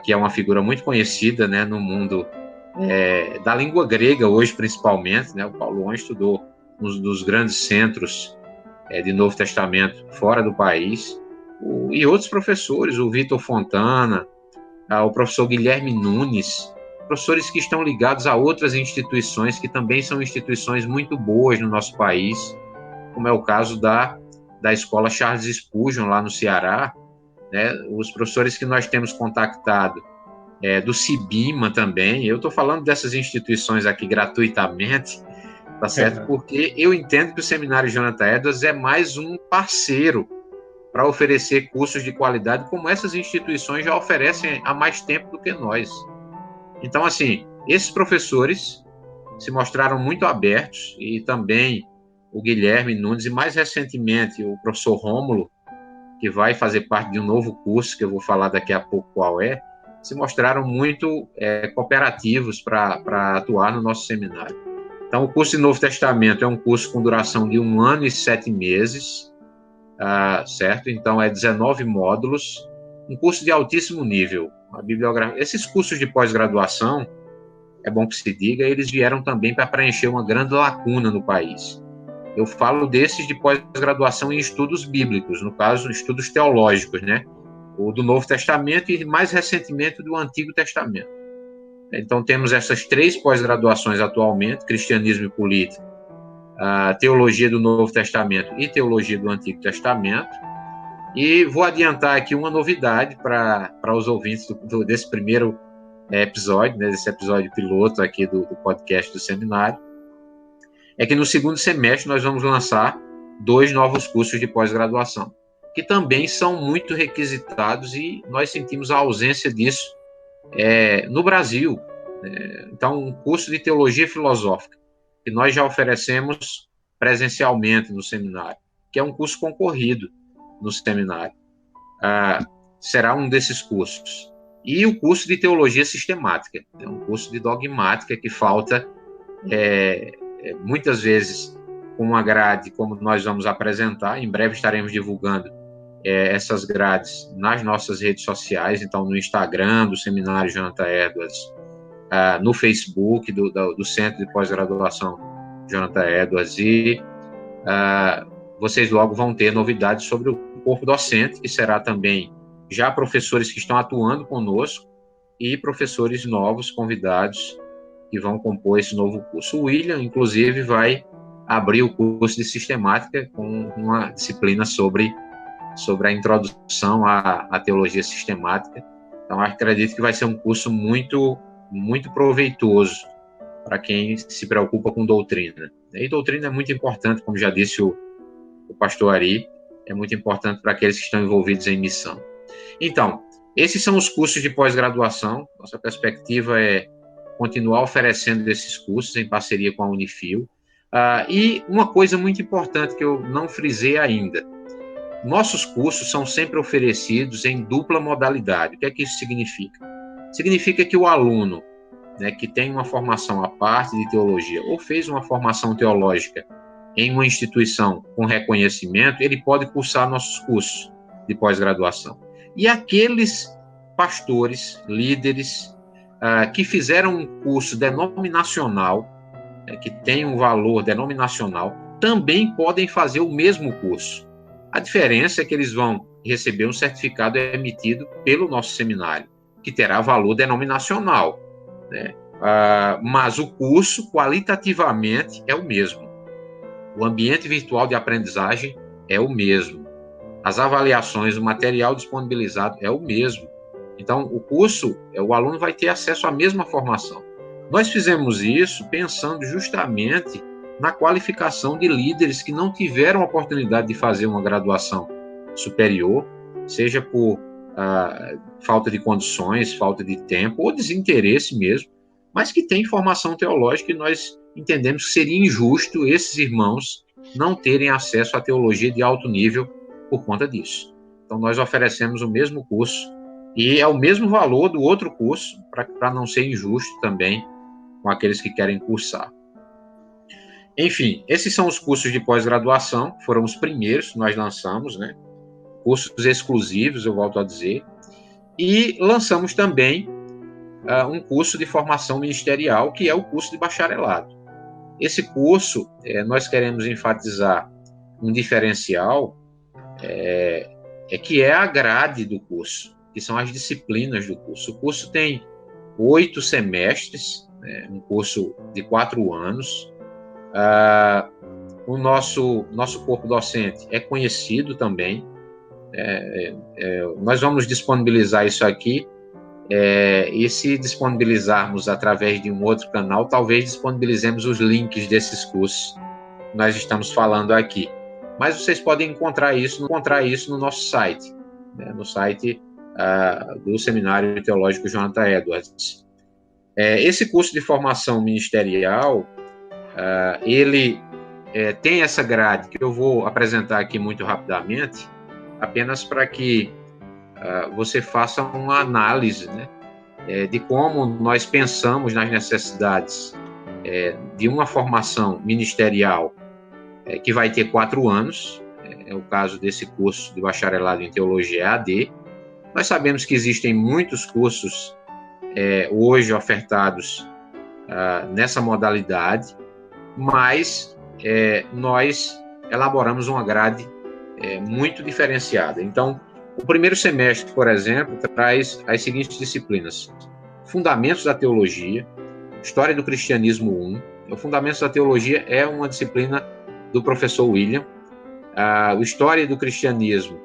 S3: que é uma figura muito conhecida, né, no mundo da língua grega hoje, principalmente, né? O Paulo On estudou nos dos grandes centros de Novo Testamento fora do país, e outros professores, o Vitor Fontana, o professor Guilherme Nunes, professores que estão ligados a outras instituições que também são instituições muito boas no nosso país, como é o caso da Escola Charles Spurgeon, lá no Ceará, né? Os professores que nós temos contactado, do CIBIMA também. Eu estou falando dessas instituições aqui gratuitamente, tá certo? Porque eu entendo que o Seminário Jonathan Edwards é mais um parceiro para oferecer cursos de qualidade, como essas instituições já oferecem há mais tempo do que nós. Então, assim, esses professores se mostraram muito abertos, e também o Guilherme Nunes, e mais recentemente o professor Rômulo, que vai fazer parte de um novo curso, que eu vou falar daqui a pouco qual se mostraram muito cooperativos para atuar no nosso seminário. Então, o curso de Novo Testamento é um curso com duração de 1 ano e 7 meses, certo? Então, 19 módulos, um curso de altíssimo nível. A bibliografia. Esses cursos de pós-graduação, é bom que se diga, eles vieram também para preencher uma grande lacuna no país. Eu falo desses de pós-graduação em estudos bíblicos, no caso, estudos teológicos, né? O do Novo Testamento e, mais recentemente, do Antigo Testamento. Então, temos essas 3 pós-graduações atualmente: Cristianismo e Política, Teologia do Novo Testamento e Teologia do Antigo Testamento. E vou adiantar aqui uma novidade para os ouvintes desse primeiro episódio, né, desse episódio piloto aqui do podcast do seminário, é que no segundo semestre nós vamos lançar 2 novos cursos de pós-graduação, que também são muito requisitados, e nós sentimos a ausência disso no Brasil. Então, um curso de teologia filosófica, que nós já oferecemos presencialmente no seminário, que é um curso concorrido no seminário, será um desses cursos. E o curso de teologia sistemática, é um curso de dogmática que falta, muitas vezes, com uma grade como nós vamos apresentar. Em breve estaremos divulgando essas grades nas nossas redes sociais, então no Instagram do Seminário Jonathan Edwards, no Facebook do Centro de Pós-Graduação Jonathan Edwards, e vocês logo vão ter novidades sobre o corpo docente, que será também já professores que estão atuando conosco e professores novos, convidados, que vão compor esse novo curso. O William, inclusive, vai abrir o curso de sistemática com uma disciplina sobre a introdução à teologia sistemática. Então, acredito que vai ser um curso muito, muito proveitoso para quem se preocupa com doutrina. E doutrina é muito importante, como já disse o pastor Ari, é muito importante para aqueles que estão envolvidos em missão. Então, esses são os cursos de pós-graduação. Nossa perspectiva é continuar oferecendo esses cursos em parceria com a Unifil. E uma coisa muito importante que eu não frisei ainda: nossos cursos são sempre oferecidos em dupla modalidade. O que é que isso significa? Significa que o aluno, né, que tem uma formação à parte de teologia ou fez uma formação teológica em uma instituição com reconhecimento, ele pode cursar nossos cursos de pós-graduação. E aqueles pastores, líderes, que fizeram um curso denominacional, que tem um valor denominacional, também podem fazer o mesmo curso. A diferença é que eles vão receber um certificado emitido pelo nosso seminário, que terá valor denominacional, né? Mas o curso, qualitativamente, é o mesmo. O ambiente virtual de aprendizagem é o mesmo. As avaliações, o material disponibilizado é o mesmo. Então, o curso, o aluno vai ter acesso à mesma formação. Nós fizemos isso pensando justamente na qualificação de líderes que não tiveram a oportunidade de fazer uma graduação superior, seja por falta de condições, falta de tempo ou desinteresse mesmo, mas que têm formação teológica, e nós entendemos que seria injusto esses irmãos não terem acesso à teologia de alto nível por conta disso. Então, nós oferecemos o mesmo curso, e é o mesmo valor do outro curso, para não ser injusto também com aqueles que querem cursar. Enfim, esses são os cursos de pós-graduação, foram os primeiros que nós lançamos, né? Cursos exclusivos, eu volto a dizer, e lançamos também um curso de formação ministerial, que é o curso de bacharelado. Esse curso, nós queremos enfatizar um diferencial, que é a grade do curso, que são as disciplinas do curso. O curso tem 8 semestres, né, um curso de 4 anos. O nosso corpo docente é conhecido também. Nós vamos disponibilizar isso aqui, e se disponibilizarmos através de um outro canal, talvez disponibilizemos os links desses cursos que nós estamos falando aqui. Mas vocês podem encontrar isso no nosso site, né, no site do Seminário Teológico Jonathan Edwards. Esse curso de formação ministerial, ele tem essa grade que eu vou apresentar aqui muito rapidamente, apenas para que você faça uma análise, né, de como nós pensamos nas necessidades de uma formação ministerial que vai ter 4 anos, é o caso desse curso de bacharelado em teologia AD. Nós sabemos que existem muitos cursos hoje ofertados nessa modalidade, mas nós elaboramos uma grade muito diferenciada. Então, o primeiro semestre, por exemplo, traz as seguintes disciplinas: Fundamentos da Teologia, História do Cristianismo 1. O Fundamentos da Teologia é uma disciplina do professor William. O História do Cristianismo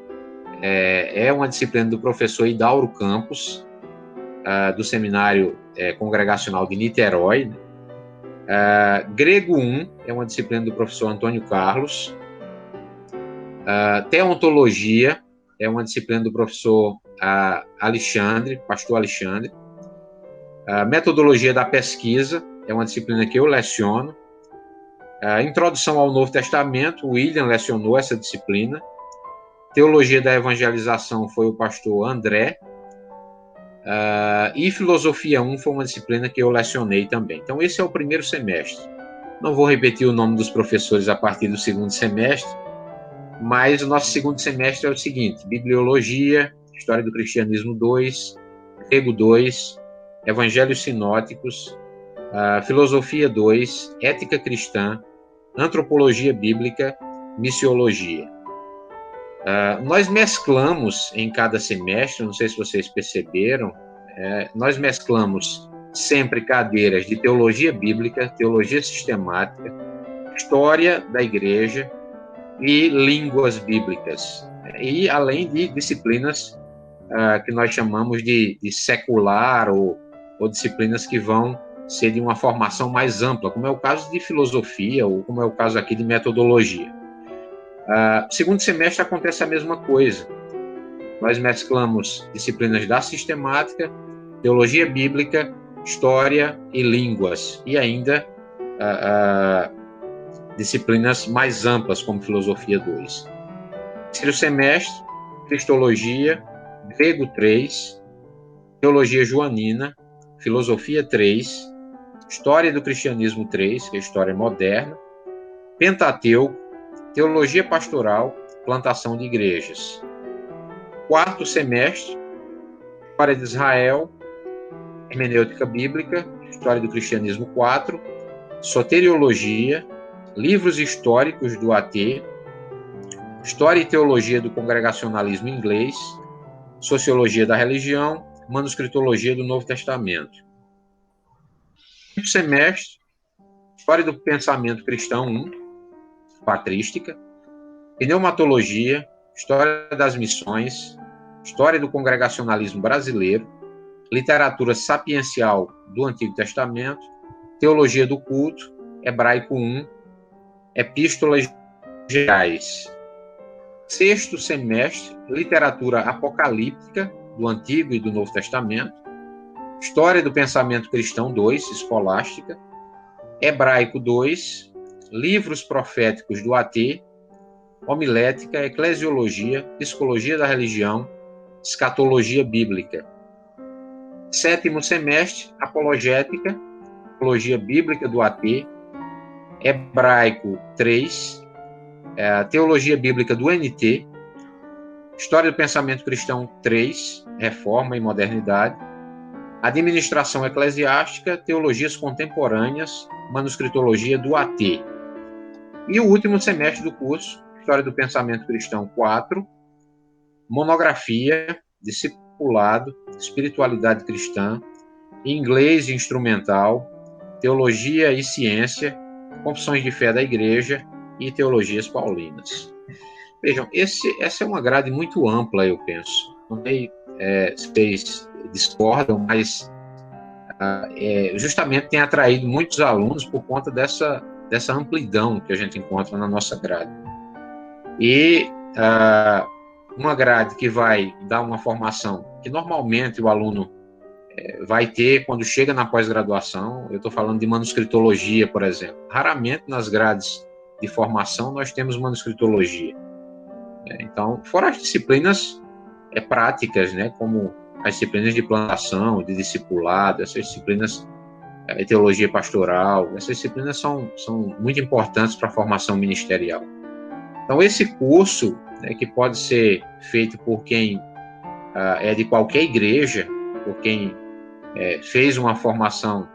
S3: é uma disciplina do professor Hidauro Campos, do Seminário Congregacional de Niterói. Grego 1 é uma disciplina do professor Antônio Carlos. Teontologia é uma disciplina do professor Alexandre, pastor Alexandre. Metodologia da Pesquisa é uma disciplina que eu leciono. Introdução ao Novo Testamento, o William lecionou essa disciplina. Teologia da Evangelização foi o pastor André. E Filosofia 1 foi uma disciplina que eu lecionei também. Então, esse é o primeiro semestre. Não vou repetir o nome dos professores a partir do segundo semestre, mas o nosso segundo semestre é o seguinte: Bibliologia, História do Cristianismo 2, Grego 2, Evangelhos Sinóticos, Filosofia 2, Ética Cristã, Antropologia Bíblica, Missiologia. Nós mesclamos em cada semestre, não sei se vocês perceberam, nós mesclamos sempre cadeiras de teologia bíblica, teologia sistemática, história da igreja e línguas bíblicas. E além de disciplinas que nós chamamos de secular ou disciplinas que vão ser de uma formação mais ampla, como é o caso de filosofia ou como é o caso aqui de metodologia. Segundo semestre acontece a mesma coisa. Nós mesclamos disciplinas da sistemática, teologia bíblica, história e línguas, e ainda disciplinas mais amplas, como filosofia 2. Terceiro semestre, cristologia, grego 3, teologia joanina, filosofia 3, história do cristianismo 3, que é a história moderna, Pentateuco, teologia pastoral, plantação de igrejas. Quarto semestre, história de Israel, hermenêutica bíblica, história do cristianismo 4, soteriologia, livros históricos do AT, história e teologia do congregacionalismo inglês, sociologia da religião, manuscritologia do Novo Testamento. Quinto semestre, história do pensamento cristão 1, patrística, pneumatologia, história das missões, história do congregacionalismo brasileiro, literatura sapiencial do Antigo Testamento, teologia do culto, hebraico 1, epístolas gerais. Sexto semestre, literatura apocalíptica do Antigo e do Novo Testamento, história do pensamento cristão 2, escolástica, hebraico 2, livros proféticos do AT, homilética, eclesiologia, psicologia da religião, escatologia bíblica. Sétimo semestre, apologética, apologia bíblica do AT, hebraico 3, teologia bíblica do NT, história do pensamento cristão 3, reforma e modernidade, administração eclesiástica, teologias contemporâneas, manuscritologia do AT. E o último semestre do curso, história do pensamento cristão 4, monografia, discipulado, espiritualidade cristã, inglês instrumental, teologia e ciência, confissões de fé da igreja e teologias paulinas. Vejam, essa é uma grade muito ampla, eu penso. Não sei se vocês discordam, mas justamente tem atraído muitos alunos por conta dessa amplidão que a gente encontra na nossa grade. E uma grade que vai dar uma formação que normalmente o aluno vai ter quando chega na pós-graduação. Eu estou falando de manuscritologia, por exemplo. Raramente nas grades de formação nós temos manuscritologia. Então, fora as disciplinas práticas, né, como as disciplinas de plantação, de discipulado, essas disciplinas de teologia pastoral, essas disciplinas são muito importantes para a formação ministerial. Então, esse curso, né, que pode ser feito por quem é de qualquer igreja, por quem fez uma formação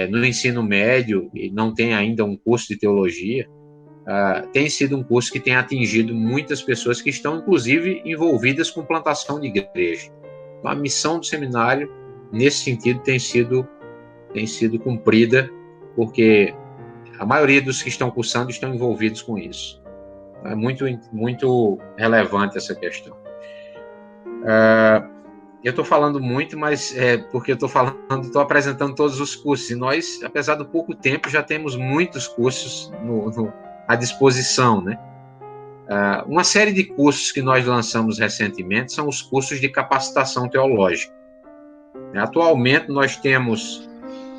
S3: no ensino médio e não tem ainda um curso de teologia, tem sido um curso que tem atingido muitas pessoas que estão, inclusive, envolvidas com plantação de igreja. Então, a missão do seminário, nesse sentido, tem sido cumprida, porque a maioria dos que estão cursando estão envolvidos com isso. É muito, muito relevante essa questão. Eu estou falando muito, mas porque eu estou apresentando todos os cursos, e nós, apesar do pouco tempo, já temos muitos cursos à disposição, né? Uma série de cursos que nós lançamos recentemente são os cursos de capacitação teológica. Atualmente, nós temos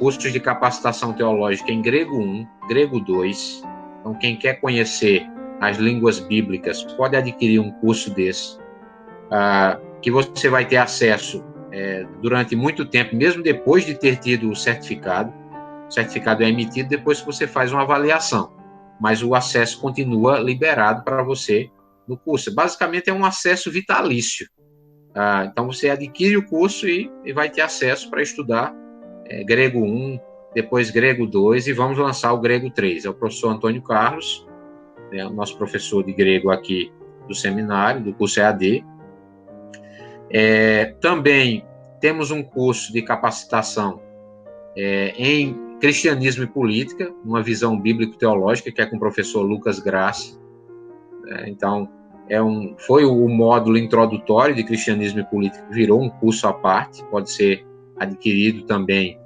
S3: cursos de capacitação teológica em grego 1, grego 2. Então, quem quer conhecer as línguas bíblicas pode adquirir um curso desse, que você vai ter acesso durante muito tempo, mesmo depois de ter tido o certificado. O certificado é emitido depois que você faz uma avaliação, mas o acesso continua liberado para você no curso. Basicamente, é um acesso vitalício Então, você adquire o curso e vai ter acesso para estudar grego 1, depois grego 2, e vamos lançar o grego 3. É o professor Antônio Carlos, o nosso professor de grego aqui do seminário, do curso EAD. Também temos um curso de capacitação em cristianismo e política, uma visão bíblico-teológica, que é com o professor Lucas Grassi. Então, foi o módulo introdutório de cristianismo e política, virou um curso à parte, pode ser adquirido também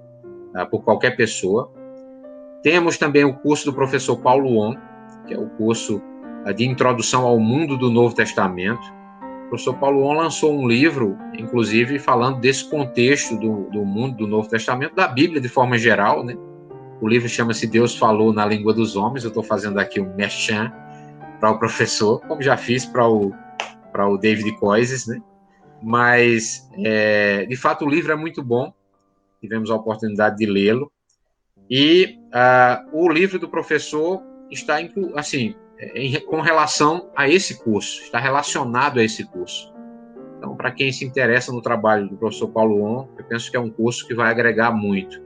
S3: por qualquer pessoa. Temos também o curso do professor Paulo On, que é o curso de introdução ao mundo do Novo Testamento. O professor Paulo On lançou um livro, inclusive, falando desse contexto do mundo do Novo Testamento, da Bíblia de forma geral, né? O livro chama-se Deus Falou na Língua dos Homens. Eu estou fazendo aqui um merchan para o professor, como já fiz para o David Koizes, né? Mas, de fato, o livro é muito bom, tivemos a oportunidade de lê-lo, e o livro do professor está, assim, com relação a esse curso, está relacionado a esse curso. Então, para quem se interessa no trabalho do professor Paulo On, eu penso que é um curso que vai agregar muito.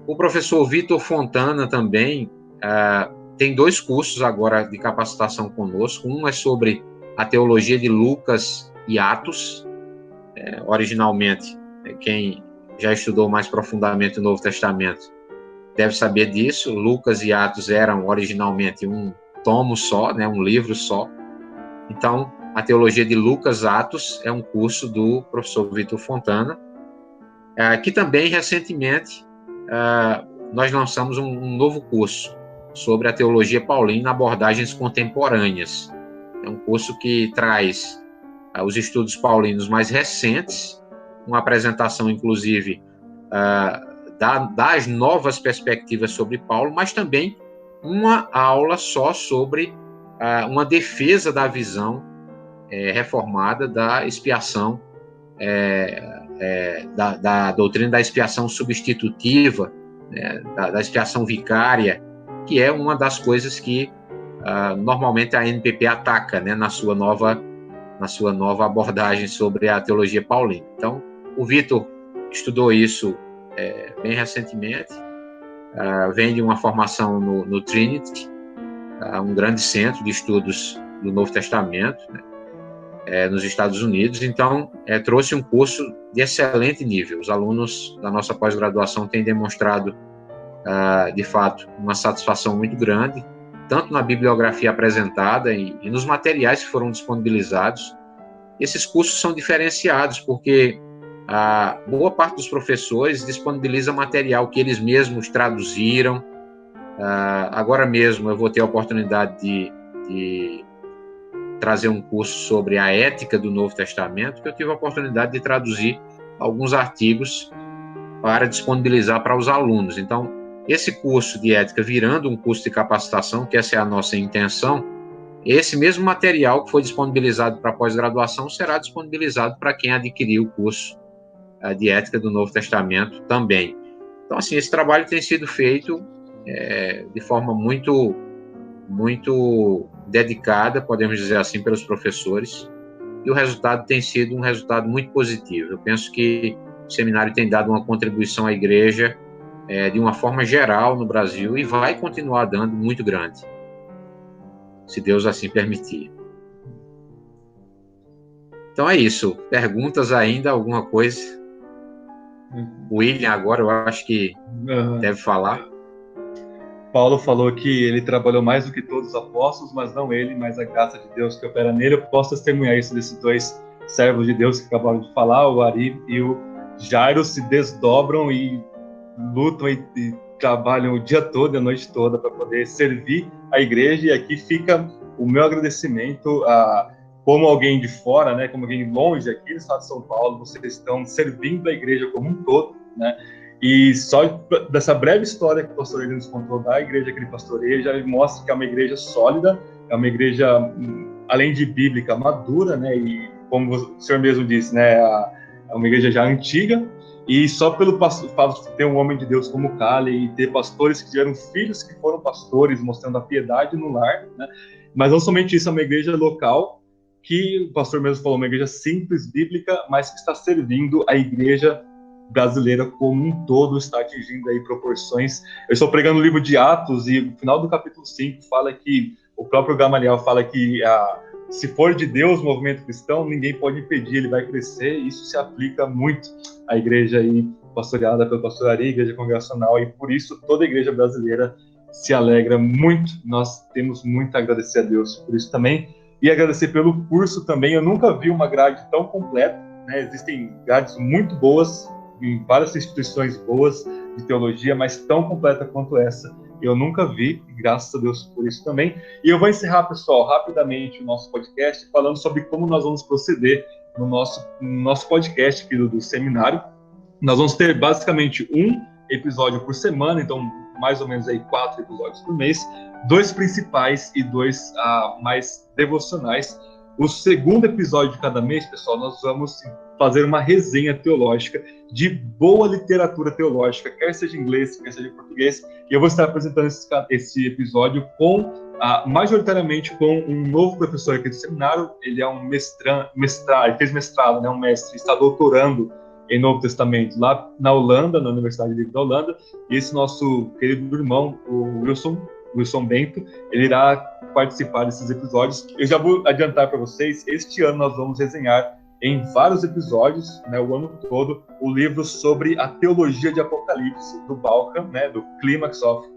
S3: O professor Vitor Fontana também tem 2 cursos agora de capacitação conosco. Um é sobre a teologia de Lucas e Atos. Originalmente, quem já estudou mais profundamente o Novo Testamento deve saber disso. Lucas e Atos eram originalmente um tomo só, né, um livro só. Então, a teologia de Lucas Atos é um curso do professor Vitor Fontana, que também, recentemente, nós lançamos um novo curso sobre a teologia paulina, abordagens contemporâneas. É um curso que traz os estudos paulinos mais recentes, uma apresentação, inclusive, das novas perspectivas sobre Paulo, mas também uma aula só sobre uma defesa da visão reformada da expiação, da doutrina da expiação substitutiva, né, da expiação vicária, que é uma das coisas que normalmente a NPP ataca, né, na sua nova abordagem sobre a teologia paulina. Então, o Vitor estudou isso bem recentemente, vem de uma formação no Trinity, um grande centro de estudos do Novo Testamento, né, nos Estados Unidos. Então, trouxe um curso de excelente nível. Os alunos da nossa pós-graduação têm demonstrado, de fato, uma satisfação muito grande, tanto na bibliografia apresentada e nos materiais que foram disponibilizados. Esses cursos são diferenciados porque a boa parte dos professores disponibiliza material que eles mesmos traduziram. Agora mesmo eu vou ter a oportunidade de trazer um curso sobre a ética do Novo Testamento, que eu tive a oportunidade de traduzir alguns artigos para disponibilizar para os alunos. Então, esse curso de ética virando um curso de capacitação, que essa é a nossa intenção, esse mesmo material que foi disponibilizado para a pós-graduação será disponibilizado para quem adquirir o curso de ética do Novo Testamento também. Então, assim, esse trabalho tem sido feito de forma muito, muito dedicada, podemos dizer assim, pelos professores, e o resultado tem sido um resultado muito positivo. Eu penso que o seminário tem dado uma contribuição à igreja de uma forma geral no Brasil e vai continuar dando muito grande, se Deus assim permitir. Então é isso. Perguntas ainda, alguma coisa? O William agora, eu acho que deve falar.
S1: Paulo falou que ele trabalhou mais do que todos os apóstolos, mas não ele, mas a graça de Deus que opera nele. Eu posso testemunhar isso desses 2 servos de Deus que acabaram de falar, o Ari e o Jairo, se desdobram e lutam e trabalham o dia todo e a noite toda para poder servir a igreja. E aqui fica o meu agradecimento como alguém de fora, né, como alguém longe aqui do estado de São Paulo. Vocês estão servindo a igreja como um todo, né? E só dessa breve história que o pastor ele nos contou da igreja que ele pastoreia, já mostra que é uma igreja sólida, é uma igreja, além de bíblica, madura, né? E como o senhor mesmo disse, né, é uma igreja já antiga. E só pelo fato de ter um homem de Deus como Cali e ter pastores que tiveram filhos que foram pastores, mostrando a piedade no lar, né? Mas não somente isso, é uma igreja local que o pastor mesmo falou, uma igreja simples, bíblica, mas que está servindo a igreja brasileira como um todo, está atingindo aí proporções. Eu estou pregando o livro de Atos e no final do capítulo 5 fala que o próprio Gamaliel fala que se for de Deus o movimento cristão, ninguém pode impedir, ele vai crescer, e isso se aplica muito à igreja aí pastoreada pelo pastor Ari, igreja congregacional, e por isso toda a igreja brasileira se alegra muito. Nós temos muito a agradecer a Deus por isso também, e agradecer pelo curso também. Eu nunca vi uma grade tão completa, né? Existem grades muito boas em várias instituições boas de teologia, mas tão completa quanto essa eu nunca vi, graças a Deus por isso também. E eu vou encerrar, pessoal, rapidamente o nosso podcast falando sobre como nós vamos proceder no nosso podcast aqui do seminário. Nós vamos ter basicamente um episódio por semana, então mais ou menos aí 4 episódios por mês, 2 principais e 2 mais devocionais. O segundo episódio de cada mês, pessoal, nós vamos fazer uma resenha teológica de boa literatura teológica, quer seja em inglês, quer seja em português, e eu vou estar apresentando esse episódio majoritariamente com um novo professor aqui do seminário. Ele é um ele fez mestrado, né, um mestre, está doutorando em Novo Testamento lá na Holanda, na Universidade Livre da Holanda, e esse nosso querido irmão, o Wilson Bento, ele irá participar desses episódios. Eu já vou adiantar para vocês, este ano nós vamos resenhar em vários episódios, né, o ano todo, o livro sobre a teologia de Apocalipse, do Balkan, né, do Climax of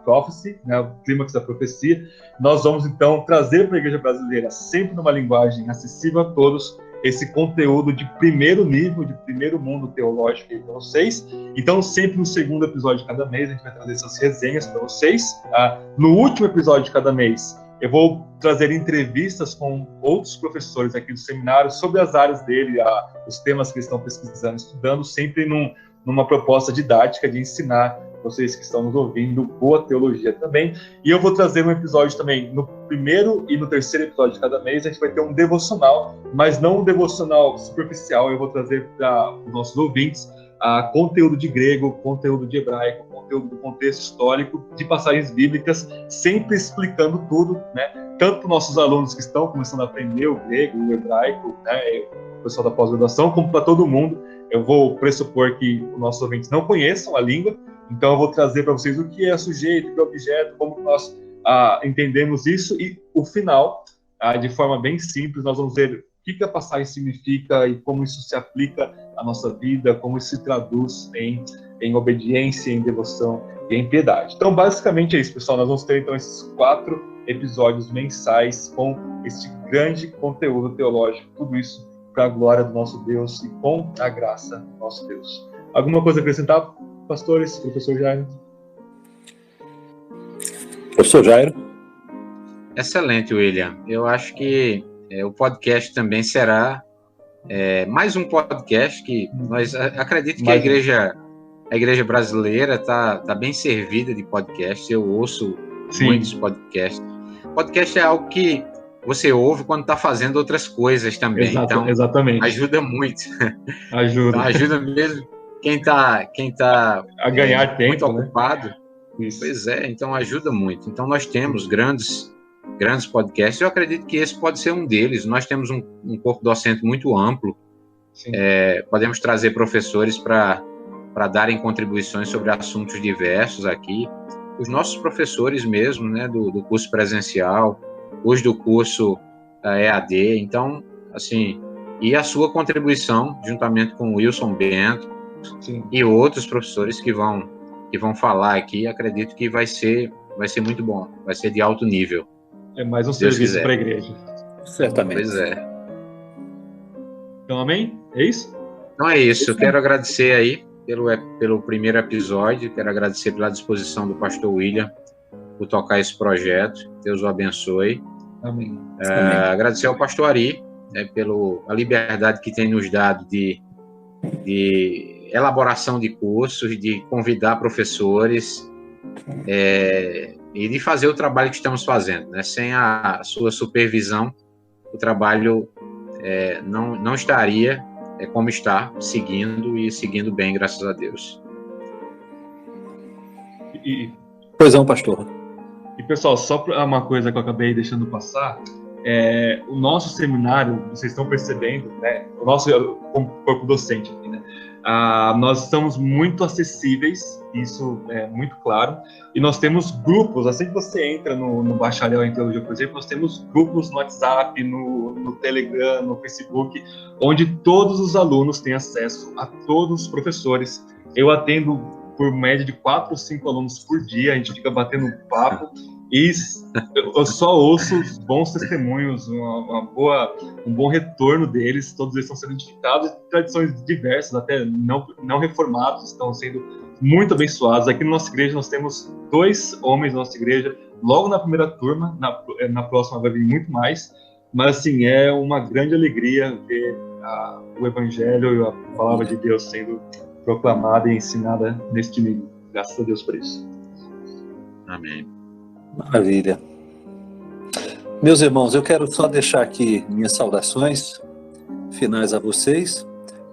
S1: Prophecy, né, o Clímax da Profecia. Nós vamos, então, trazer para a igreja brasileira, sempre numa linguagem acessível a todos, esse conteúdo de primeiro nível, de primeiro mundo teológico aí para vocês. Então, sempre no segundo episódio de cada mês, a gente vai trazer essas resenhas para vocês. No último episódio de cada mês, eu vou trazer entrevistas com outros professores aqui do seminário sobre as áreas dele, os temas que eles estão pesquisando, estudando, sempre numa proposta didática de ensinar vocês que estão nos ouvindo boa teologia também. E eu vou trazer um episódio também no primeiro e no terceiro episódio de cada mês. A gente vai ter um devocional, mas não um devocional superficial. Eu vou trazer para os nossos ouvintes conteúdo de grego, conteúdo de hebraico, conteúdo do contexto histórico, de passagens bíblicas, sempre explicando tudo, né? Tanto para os nossos alunos que estão começando a aprender o grego, o hebraico, né? O pessoal da pós-graduação, como para todo mundo. Eu vou pressupor que os nossos ouvintes não conheçam a língua, então eu vou trazer para vocês o que é sujeito, o que é objeto, como nós entendemos isso, e o final, de forma bem simples, nós vamos ver o que a passagem significa e como isso se aplica à nossa vida, como isso se traduz em obediência, em devoção e em piedade. Então, basicamente é isso, pessoal. Nós vamos ter, então, esses 4 episódios mensais com este grande conteúdo teológico, tudo isso para a glória do nosso Deus e com a graça do nosso Deus. Alguma coisa a acrescentar, pastores, professor Jairo?
S2: Professor Jairo?
S3: Excelente, William. Eu acho que o podcast também será mais um podcast que nós acredito que a igreja brasileira está bem servida de podcast. Eu ouço muitos podcasts. Podcast é algo que você ouve quando está fazendo outras coisas também.
S1: Exatamente.
S3: Ajuda muito.
S1: Ajuda.
S3: Então, ajuda mesmo quem tá
S1: a ganhar tempo,
S3: muito ocupado.
S1: Né? Isso.
S3: Pois é, então ajuda muito. Então nós temos grandes podcasts. Eu acredito que esse pode ser um deles. Nós temos um corpo docente muito amplo. Podemos trazer professores para darem contribuições sobre assuntos diversos aqui. Os nossos professores mesmo, né, do curso presencial, os do curso EAD. Então, assim, e a sua contribuição, juntamente com o Wilson Bento, sim, e outros professores que vão falar aqui, acredito que vai ser muito bom, vai ser de alto nível.
S1: É mais um serviço para a igreja.
S2: Certamente.
S3: Pois é.
S1: Então, amém? É isso?
S3: Então é isso. Eu quero agradecer aí pelo primeiro episódio, quero agradecer pela disposição do pastor William por tocar esse projeto. Deus o abençoe.
S1: Amém.
S3: Agradecer ao pastor Ari, pela liberdade que tem nos dado de elaboração de cursos, de convidar professores e de fazer o trabalho que estamos fazendo, né? Sem a sua supervisão, o trabalho não estaria como está, seguindo bem, graças a Deus.
S2: Pois não, pastor.
S1: E pessoal, só uma coisa que eu acabei deixando passar, o nosso seminário, vocês estão percebendo, né? O nosso como corpo docente aqui, né? Nós estamos muito acessíveis, isso é muito claro, e nós temos grupos, assim que você entra no bacharel em teologia, por exemplo, nós temos grupos no WhatsApp, no Telegram, no Facebook, onde todos os alunos têm acesso a todos os professores. Eu atendo por média de 4 ou 5 alunos por dia, a gente fica batendo papo, e eu só ouço bons testemunhos, um bom retorno deles, todos eles estão sendo edificados, tradições diversas, até não reformados, estão sendo muito abençoados. Aqui na nossa igreja nós temos 2 homens na nossa igreja, logo na primeira turma, na próxima vai vir muito mais, mas assim, é uma grande alegria ver o Evangelho e a Palavra de Deus sendo proclamada e ensinada neste nível. Graças a Deus por isso.
S3: Amém.
S2: Maravilha. Meus irmãos, eu quero só deixar aqui minhas saudações finais a vocês,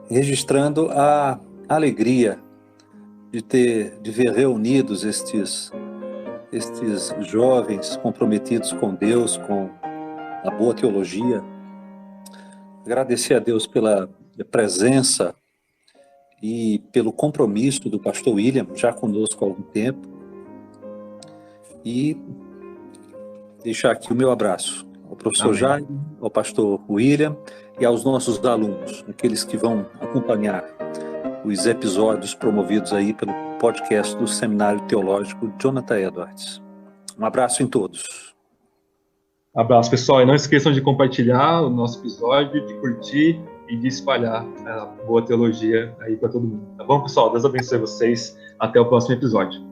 S2: registrando a alegria de ver reunidos estes jovens comprometidos com Deus, com a boa teologia. Agradecer a Deus pela presença e pelo compromisso do pastor William, já conosco há algum tempo. E deixar aqui o meu abraço ao professor Jaime, ao pastor William e aos nossos alunos, aqueles que vão acompanhar os episódios promovidos aí pelo podcast do Seminário Teológico Jonathan Edwards. Um abraço em todos.
S1: Abraço, pessoal. E não esqueçam de compartilhar o nosso episódio, de curtir e de espalhar a boa teologia aí para todo mundo. Tá bom, pessoal? Deus abençoe vocês. Até o próximo episódio.